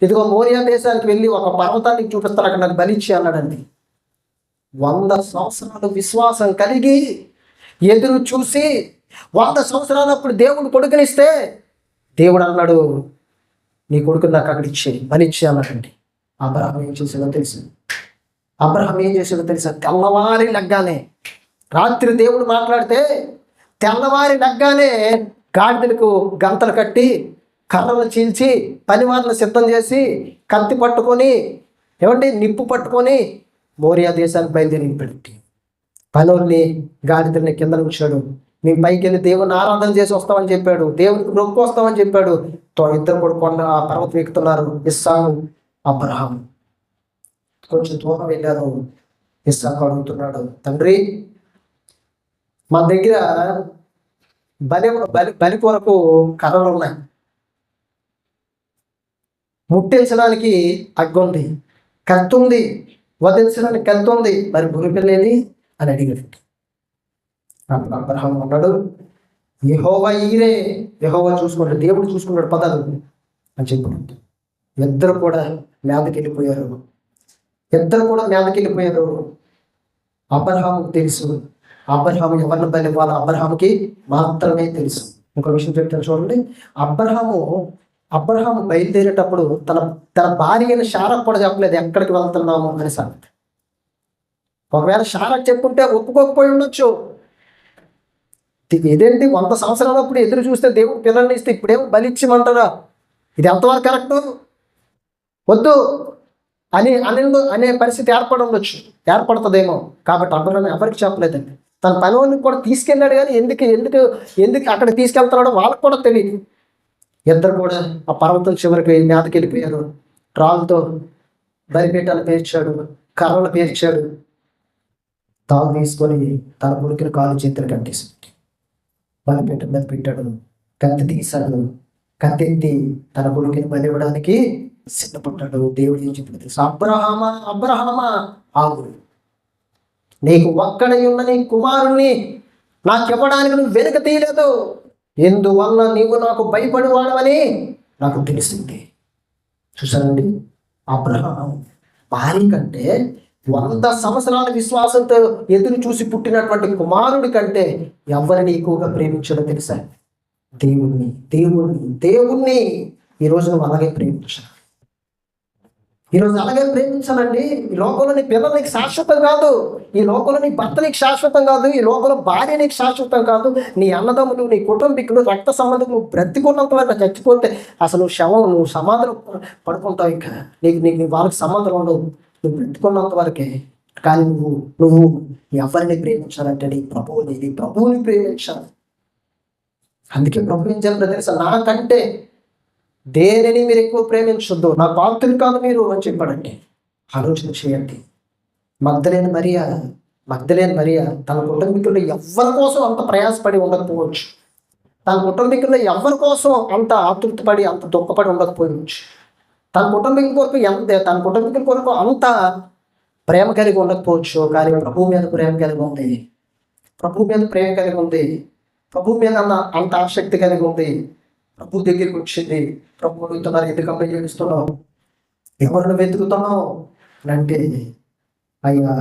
ఇదిగో మోరియా దేశానికి వెళ్ళి ఒక పర్వతానికి చూపిస్తారు, అక్కడ నాకు బలిచ్చి అన్నాడండి. 100 సంవత్సరాలు విశ్వాసం కలిగి ఎదురు చూసి 100 సంవత్సరాలు అప్పుడు దేవుడు కొడుకునిస్తే దేవుడు అన్నాడు, నీ కొడుకుని నాకు అక్కడ బలిచ్చి అన్నాడండి. అబ్రహాం ఏం చేసేదో తెలుసు, అబ్రహాం ఏం చేసేదో తెలుసా? తెల్లవారి లగ్గానే, రాత్రి దేవుడు మాట్లాడితే తెల్లవారి లగ్గానే గాడిదలకు గంతలు కట్టి, కర్రలు చీల్చి, పనివాళ్ళను సిద్ధం చేసి, కత్తి పట్టుకొని, ఏమంటే నిప్పు పట్టుకొని మోరియా దేశానికి బయలుదేరి పనుల్ని గాడిదల్ని కింద ఉంచాడు. మేము పైకి వెళ్ళి దేవుని ఆరాధన చేసి వస్తామని చెప్పాడు, దేవునికి మొక్కు వస్తామని చెప్పాడు. ఇద్దరు కూడా కొండ ఆ పర్వతం ఎక్కుతున్నారు, ఇస్సాకు అబ్రహాం. కొంచెం దూరం వెళ్ళారు. ఇస్సాకు అడుగుతున్నాడు, తండ్రి మా దగ్గర బలి కొరకు కర్రలు ఉన్నాయి, ముట్టించడానికి అగ్గి ఉంది, కత్తి ఉంది, వధించడానికి కత్తి ఉంది, మరి గురిపిల్లేది అని అడిగాడు. అప్పుడు అబ్రహాం అన్నాడు, యెహోవా ఈరే, యెహోవా చూసుకుంటాడు, దేవుడు చూసుకుంటాడు పదాలు అని చెప్పాడు. ఇద్దరు కూడా మీదకి వెళ్ళిపోయారు, ఇద్దరు కూడా మీదకి వెళ్ళిపోయారు. అబ్రహాముకు తెలుసు, అబ్రహాము ఎవరిని బలి ఇవ్వాలో అబ్రహాముకి మాత్రమే తెలుసు. ఇంకో విషయం చెప్తాను చూడండి. అబ్రహాము బయలుదేరేటప్పుడు తన భార్య అయిన శారాకు కూడా చెప్పలేదు ఎక్కడికి వెళ్తున్నాము అని సంగతి. ఒకవేళ శారాకు చెప్పుంటే ఒప్పుకోకపోయి ఉండొచ్చు. ఇదేంటి 100 సంవత్సరాలప్పుడు ఎదురు చూస్తే దేవుడు పిల్లల్ని ఇస్తే ఇప్పుడేమో బలిచ్చిమంటారా, ఇది ఎంతవరకు కరెక్ట్, వద్దు అనే పరిస్థితి ఏర్పడుతుందేమో. కాబట్టి అబ్రహాము ఎవరికి చెప్పలేదండి. తన పని వాళ్ళకి కూడా తీసుకెళ్ళాడు, కానీ ఎందుకు అక్కడ తీసుకెళ్తున్నాడో వాళ్ళకి కూడా తెలియదు. ఇద్దరు కూడా ఆ పర్వతం చివరికి మీదకి వెళ్ళిపోయారు. రాళ్ళతో బలిపీఠాలు పేర్చాడు, కర్రలు పేర్చాడు. తాను తీసుకొని తన కొడుకుని కాలు చేతులు కట్టేసి బలిపీఠం మీద పెట్టాడు. కత్తి తీశాడు, కత్తి ఎత్తి తన కొడుకుని బలి ఇవ్వడానికి సిద్ధపడ్డాడు. దేవుడు ఏం చెప్పిన తెలుసు, అబ్రహామా ఆగు, నీకు ఒక్కడై ఉన్న నీ కుమారుణ్ణి నాకు ఇవ్వడానికి నువ్వు వెనుక తీయలేదు, ఎందువల్ల నీవు నాకు భయపడివాడవని నాకు తెలిసింది. చూసానండి, అబ్రహాం భార్య కంటే 100 సంవత్సరాల విశ్వాసంతో ఎదురు చూసి పుట్టినటువంటి కుమారుడి కంటే ఎవరిని ఎక్కువగా ప్రేమించడం తెలుసా? దేవుణ్ణి ఈరోజు నువ్వు అలాగే ప్రేమించాలి. ఈరోజు అలాగే ప్రేమించాలండి. ఈ లోకంలో నీ పిల్లలు నీకు శాశ్వతం కాదు, ఈ లోకంలో నీ భర్త నీకు శాశ్వతం కాదు, ఈ లోకంలో భార్య నీకు శాశ్వతం కాదు, నీ అన్నదమ్ములు, నీ కుటుంబీకులు, రక్త సంబంధికులు నువ్వు బ్రతికున్నంత వరకు, చచ్చిపోతే అసలు నువ్వు సమాధిలో పడుకుంటావు. ఇంకా నీకు వాళ్ళకి సంబంధం ఉండవు, నువ్వు బ్రతికున్నంత వరకే. కానీ నువ్వు ఎవరిని ప్రేమించాలంటే నీ ప్రభువుని ప్రేమించాలి. అందుకే ప్రభు ఏం చెప్పారు తెలుసా, నాకంటే దేనిని మీరు ఎక్కువ ప్రేమించొద్దు, నా పాత్రులు కాదు మీరు అని చెప్పాడండి. ఆలోచన చేయండి. మగ్దలేని మరియా తన కుటుంబీకుల్లో ఎవరి కోసం అంత ప్రయాసపడి ఉండకపోవచ్చు, తన కుటుంబీకుల్లో ఎవరి కోసం అంత ఆతృతపడి అంత దుఃఖపడి ఉండకపోవచ్చు, తన కుటుంబీకుల కొరకు అంత ప్రేమ కలిగి ఉండకపోవచ్చు. కానీ ప్రభు మీద ప్రేమ కలిగి ఉంది, ప్రభు మీద ప్రేమ కలిగి ఉంది, ప్రభు మీద అంత ఆసక్తి కలిగి ఉంది. ప్రభు దగ్గరికి వచ్చింది. ప్రభు అడుగుతున్నారు, ఎందుకమ్మా ఏడుస్తున్నావు, ఎవరిని వెతుకుతున్నావు అంటే, అయ్యా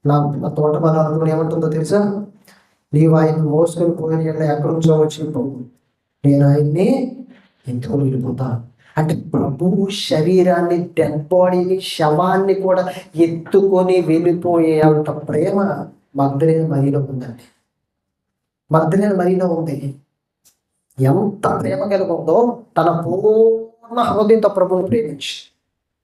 నా తోట మన అనుకుని ఏమంటుందో తెలుసా, నీవు ఆయన మోసుకొని పోయిన ఎక్కడి నుంచో వచ్చి నేను ఆయన్ని ఎంతో వెళ్ళిపోతాను అంటే, ప్రభువు శరీరాన్ని, డెడ్ బాడీని, శవాన్ని కూడా ఎత్తుకొని వెళ్ళిపోయే అంత ప్రేమ మగ్దలేని మరియలో ఉందండి. మగ్దలేని మరియలో ఉంది. ఎంత ప్రేమ కలిగి ఉందో, తన పూర్ణ హృదయంతో ప్రభువుని ప్రేమించి,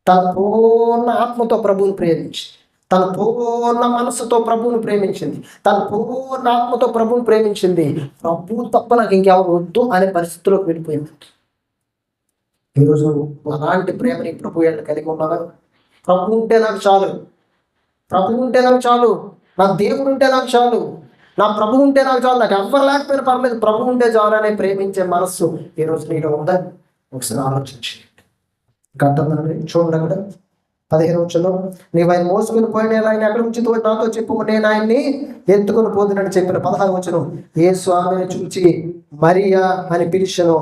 తన పూర్ణ ఆత్మతో ప్రభువుని ప్రేమించి, తన పూర్ణ మనసుతో ప్రభువుని ప్రేమించింది, తన పూర్ణ ఆత్మతో ప్రభువుని ప్రేమించింది. ప్రభు తప్ప నాకు ఇంకెవరు వద్దు అనే పరిస్థితిలోకి వెళ్ళిపోయింది. ఈరోజు అలాంటి ప్రేమని ప్రభు కలిగి ఉన్నావా? ప్రభు ఉంటే నాకు చాలు, ప్రభు ఉంటే నాకు చాలు, నా దేవుడు ఉంటే నాకు చాలు, నా ప్రభు ఉంటే నాకు చాలు, నాకు ఎవ్వరు లేకపోయినా పర్లేదు, ప్రభు ఉంటే చాలు అనే ప్రేమించే మనస్సు ఈరోజు నీలో ఉందా? ఒకసారి ఆలోచించి గంటన్నర చూడండి. అక్కడ 15 నీవు ఆయన మోసుకుని పోయిన ఆయన ఎక్కడ ఉంచితో నాతో చెప్పు, నేను ఆయన్ని ఎత్తుకొని పోతున్నట్టు చెప్పిన. 16 యేసు ఆమెను చూచి మరియా అని పిలిచెను.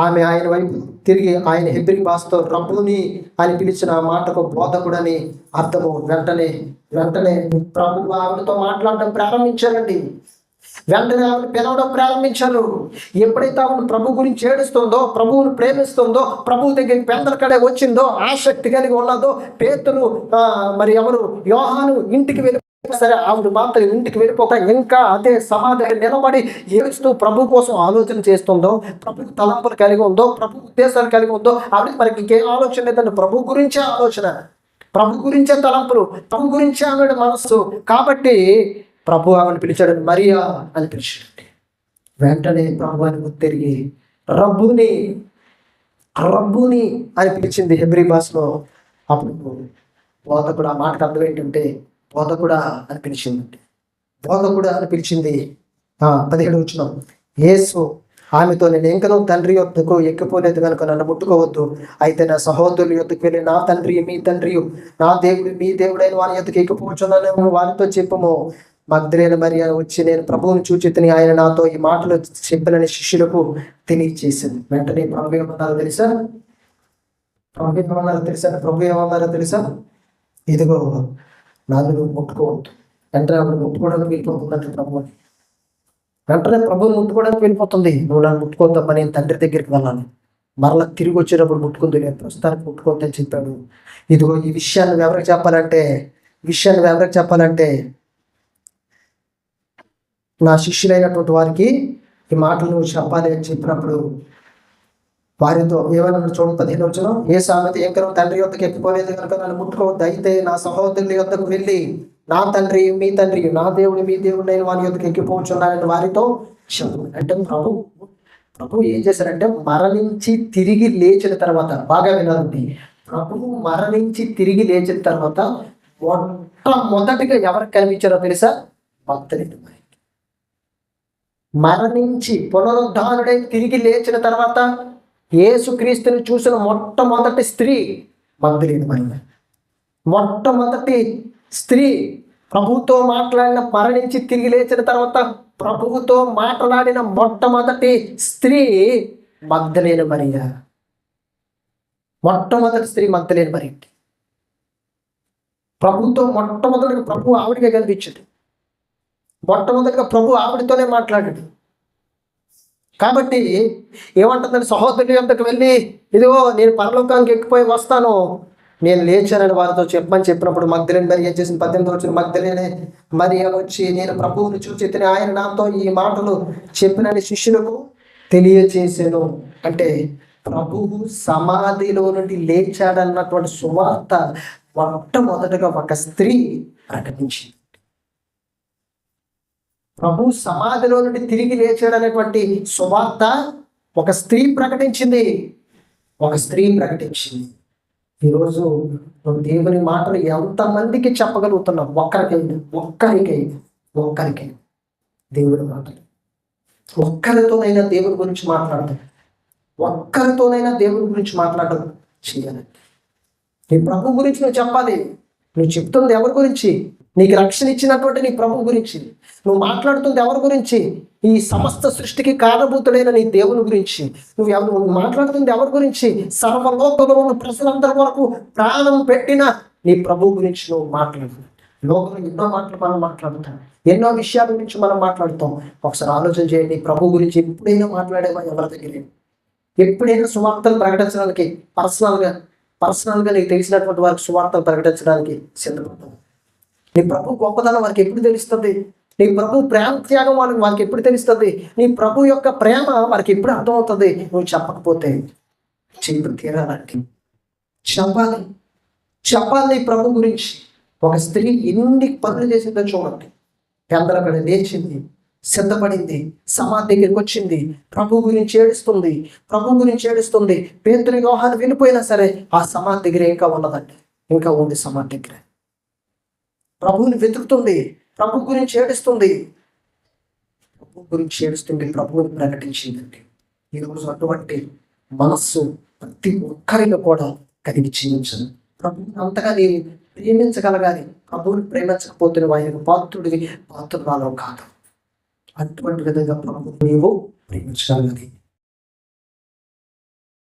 ఆమె ఆయన వైపు తిరిగి ఆయన హెబ్రీ భాషతో రబ్బుని అని పిలిచిన మాటకు బోధకుడని అర్థము. వెంటనే ప్రభు ఆవిడతో మాట్లాడడం ప్రారంభించారండి. వెంటనే ఆవిడ పిలవడం ప్రారంభించారు. ఎప్పుడైతే ఆవిడ ప్రభు గురించి ఏడుస్తుందో, ప్రభువుని ప్రేమిస్తుందో, ప్రభువు దగ్గరికి పెందలకడే వచ్చిందో, ఆసక్తి కలిగి ఉన్నదో, పేతురు మరి ఎవరు యోహాను ఇంటికి వెళ్ళి సరే ఆవిడ మాత్రం ఇంటికి వెళ్ళిపోక ఇంకా అదే సమాధి నిలబడి ఏడుస్తూ ప్రభు కోసం ఆలోచన చేస్తుందో, ప్రభు తలంపులు కలిగి ఉందో, ప్రభు ఉద్దేశాలు కలిగి ఉందో, ఆవిడకి మనకి ఇంకేం ఆలోచన లేదండి. ప్రభు గురించే ఆలోచన, ప్రభు గురించే తలంపులు, ప్రభు గురించే ఆవిడ మనస్సు. కాబట్టి ప్రభు ఆమెను పిలిచాడు, మరియా అని పిలిచాడు. వెంటనే ప్రభు అని తిరిగి రబ్బుని అని పిలిచింది హెబ్రీ భాషలో. అప్పుడు బోధకుడు, ఆ మాటకు అర్థం ఏంటంటే బోధకుడా అని పిలిచిందండి. బోధకుడా అని పిలిచింది. 17 యేసు ఆమెతో, నేను ఇంకనూ తండ్రి యొద్దకు ఎక్కిపోలేదు కనుక నన్ను ముట్టుకోవద్దు. అయితే నా సహోదరుల యొద్దకు వెళ్ళి నా తండ్రి మీ తండ్రి, నా దేవుడు మీ దేవుడైన వారి యొద్దకు ఎక్కిపోవచ్చున్నాను వారితో చెప్పము. మగ్దలేన మరియా వచ్చి నేను ప్రభువుని చూచి తిని ఆయన నాతో ఈ మాటలు చెప్పినని శిష్యులకు తెలియచేసింది. వెంటనే ప్రభు ఏమన్నారో తెలుసా? ప్రభు ఏమన్నారో తెలుసా? ఇదిగో నన్ను నువ్వు ముట్టుకోవద్దు. వెంటనే ఆవిడ ముట్టుకోవడానికి వెళ్ళిపోతుందంటే ప్రభుని. వెంటనే ప్రభువుని ముట్టుకోవడానికి వెళ్ళిపోతుంది. నువ్వు నన్ను ముట్టుకోవద్దమ్మా, నేను తండ్రి దగ్గరికి వెళ్ళాలి, మరలా తిరిగి వచ్చేటప్పుడు ముట్టుకుంది, నేను ప్రస్తుతానికి ముట్టుకోవద్దని చెప్పాడు. ఇదిగో ఈ విషయాన్ని ఎవరికి చెప్పాలంటే నా శిష్యులైనటువంటి వారికి ఈ మాటలు నువ్వు చెప్పాలి అని చెప్పినప్పుడు వారితో ఏమైనా చూడండి. 15 ఏ సామెత ఇంకనూ తండ్రి యొద్దకు ఎక్కిపోలేదు కనుక నన్ను ముట్టుకోవద్దు. అయితే నా సహోదరుల యొద్దకు వెళ్ళి నా తండ్రి మీ తండ్రి, నా దేవుడు మీ దేవుడు నేను వారి యొద్దకు ఎక్కిపోవచ్చున్నానని వారితో చెప్పు. అంటే ప్రభు ఏం చేశారంటే మరణించి తిరిగి లేచిన తర్వాత, బాగా వినాలండి, ప్రభువు మరణించి తిరిగి లేచిన తర్వాత మొట్టమొదటిగా ఎవరికి కనిపించారో తెలుసా? భక్తులకి. మరణించి పునరుద్ధానుడై తిరిగి లేచిన తర్వాత యేసుక్రీస్తుని చూసిన మొట్టమొదటి స్త్రీ మగ్దలేనే మరియ. మొట్టమొదటి స్త్రీ ప్రభువుతో మాట్లాడిన, మరణించి తిరిగి లేచిన తర్వాత ప్రభువుతో మాట్లాడిన మొట్టమొదటి స్త్రీ మగ్దలేనే మరియ. మొట్టమొదటి స్త్రీ మగ్దలేనే మరియ. ప్రభుతో మొట్టమొదటిగా ప్రభు ఆవిడిగా కనిపించాడు. మొట్టమొదటిగా ప్రభు ఆవిడతోనే మాట్లాడాడు. కాబట్టి ఏమంటుందని, సహోదరుల యొద్దకు వెళ్ళి ఇదిగో నేను పరలోకానికి ఎక్కిపోయి వస్తాను, నేను లేచానని వారితో చెప్పమని చెప్పినప్పుడు మగ్దలేనే మరియ ఏం చేసింది? 18 మగ్దలేనే మరియ వచ్చి నేను ప్రభువుని చూచి తిని ఆయన నాతో ఈ మాటలు చెప్పినని శిష్యులకు తెలియచేసాను. అంటే ప్రభువు సమాధిలో నుండి లేచాడన్నటువంటి సువార్త మొట్టమొదటిగా ఒక స్త్రీ ప్రకటించింది. ప్రభు సమాధిలో నుండి తిరిగి లేచాడు అనేటువంటి సువార్త ఒక స్త్రీ ప్రకటించింది. ఈరోజు నువ్వు దేవుని మాటలు ఎంతమందికి చెప్పగలుగుతున్నావు? ఒక్కరికై దేవుని మాటలు. ఒక్కరితోనైనా దేవుని గురించి మాట్లాడడం చేయాలి. నీ ప్రభు గురించి నువ్వు చెప్పాలి. నువ్వు చెప్తుంది ఎవరి గురించి? నీకు రక్షణ ఇచ్చినటువంటి నీ ప్రభు గురించి. నువ్వు మాట్లాడుతుంది ఎవరి గురించి? ఈ సమస్త సృష్టికి కారణభూతుడైన నీ దేవుని గురించి. నువ్వు మాట్లాడుతుంది ఎవరి గురించి? సర్వలోకంలో ఉన్న ప్రజలందరి వరకు ప్రాణం పెట్టిన నీ ప్రభు గురించి నువ్వు మాట్లాడు. లోకంలో ఎన్నో మాటలు మనం మాట్లాడుతాం, ఎన్నో విషయాల గురించి మనం మాట్లాడుతాం. ఒకసారి ఆలోచన చేయండి, నీ ప్రభు గురించి ఎప్పుడైనా మాట్లాడేవా? ఎవరి దగ్గర ఎప్పుడైనా సువార్తలు ప్రకటించడానికి పర్సనల్గా నీకు తెలిసినటువంటి వారికి సువార్తలు ప్రకటించడానికి సిద్ధపడతాం. నీ ప్రభు గొప్పతనం వారికి ఎప్పుడు తెలుస్తుంది? నీ ప్రభు ప్రేమ త్యాగం వారికి ఎప్పుడు తెలుస్తుంది? నీ ప్రభు యొక్క ప్రేమ వారికి ఎప్పుడు అర్థమవుతుంది? నువ్వు చెప్పకపోతే చెప్పు తీరాలంటే చెప్పాలి నీ ప్రభు గురించి. ఒక స్త్రీ ఎన్ని పనులు చేసిందో చూడండి. పెందలకడ లేచింది, సిద్ధపడింది, సమాధి దగ్గరికి వచ్చింది, ప్రభు గురించి ఏడుస్తుంది, ప్రభు గురించి ఏడుస్తుంది. పేతురు యోహాను వెళ్ళిపోయినా సరే ఆ సమాధి దగ్గర ఇంకా ఉన్నదండి, ఇంకా ఉంది సమాధి దగ్గర. ప్రభువుని వెతుకుతుంది, ప్రభు గురించి ఏడుస్తుంది, ప్రభు గురించి ఏడుస్తుంది, ప్రభువుని ప్రకటించిందండి. ఈరోజు అటువంటి మనస్సు ప్రతి ఒక్కరికి కూడా కలిగి జీవించదు. ప్రభువుని అంతగా నీవు ప్రేమించగలగాలి. ప్రభువుని ప్రేమించకపోతే ఆయనకు పాత్రుడికి పాత్రురాలు కాదు. అటువంటి విధంగా ప్రభువుని నీవు ప్రేమించగలగాలి.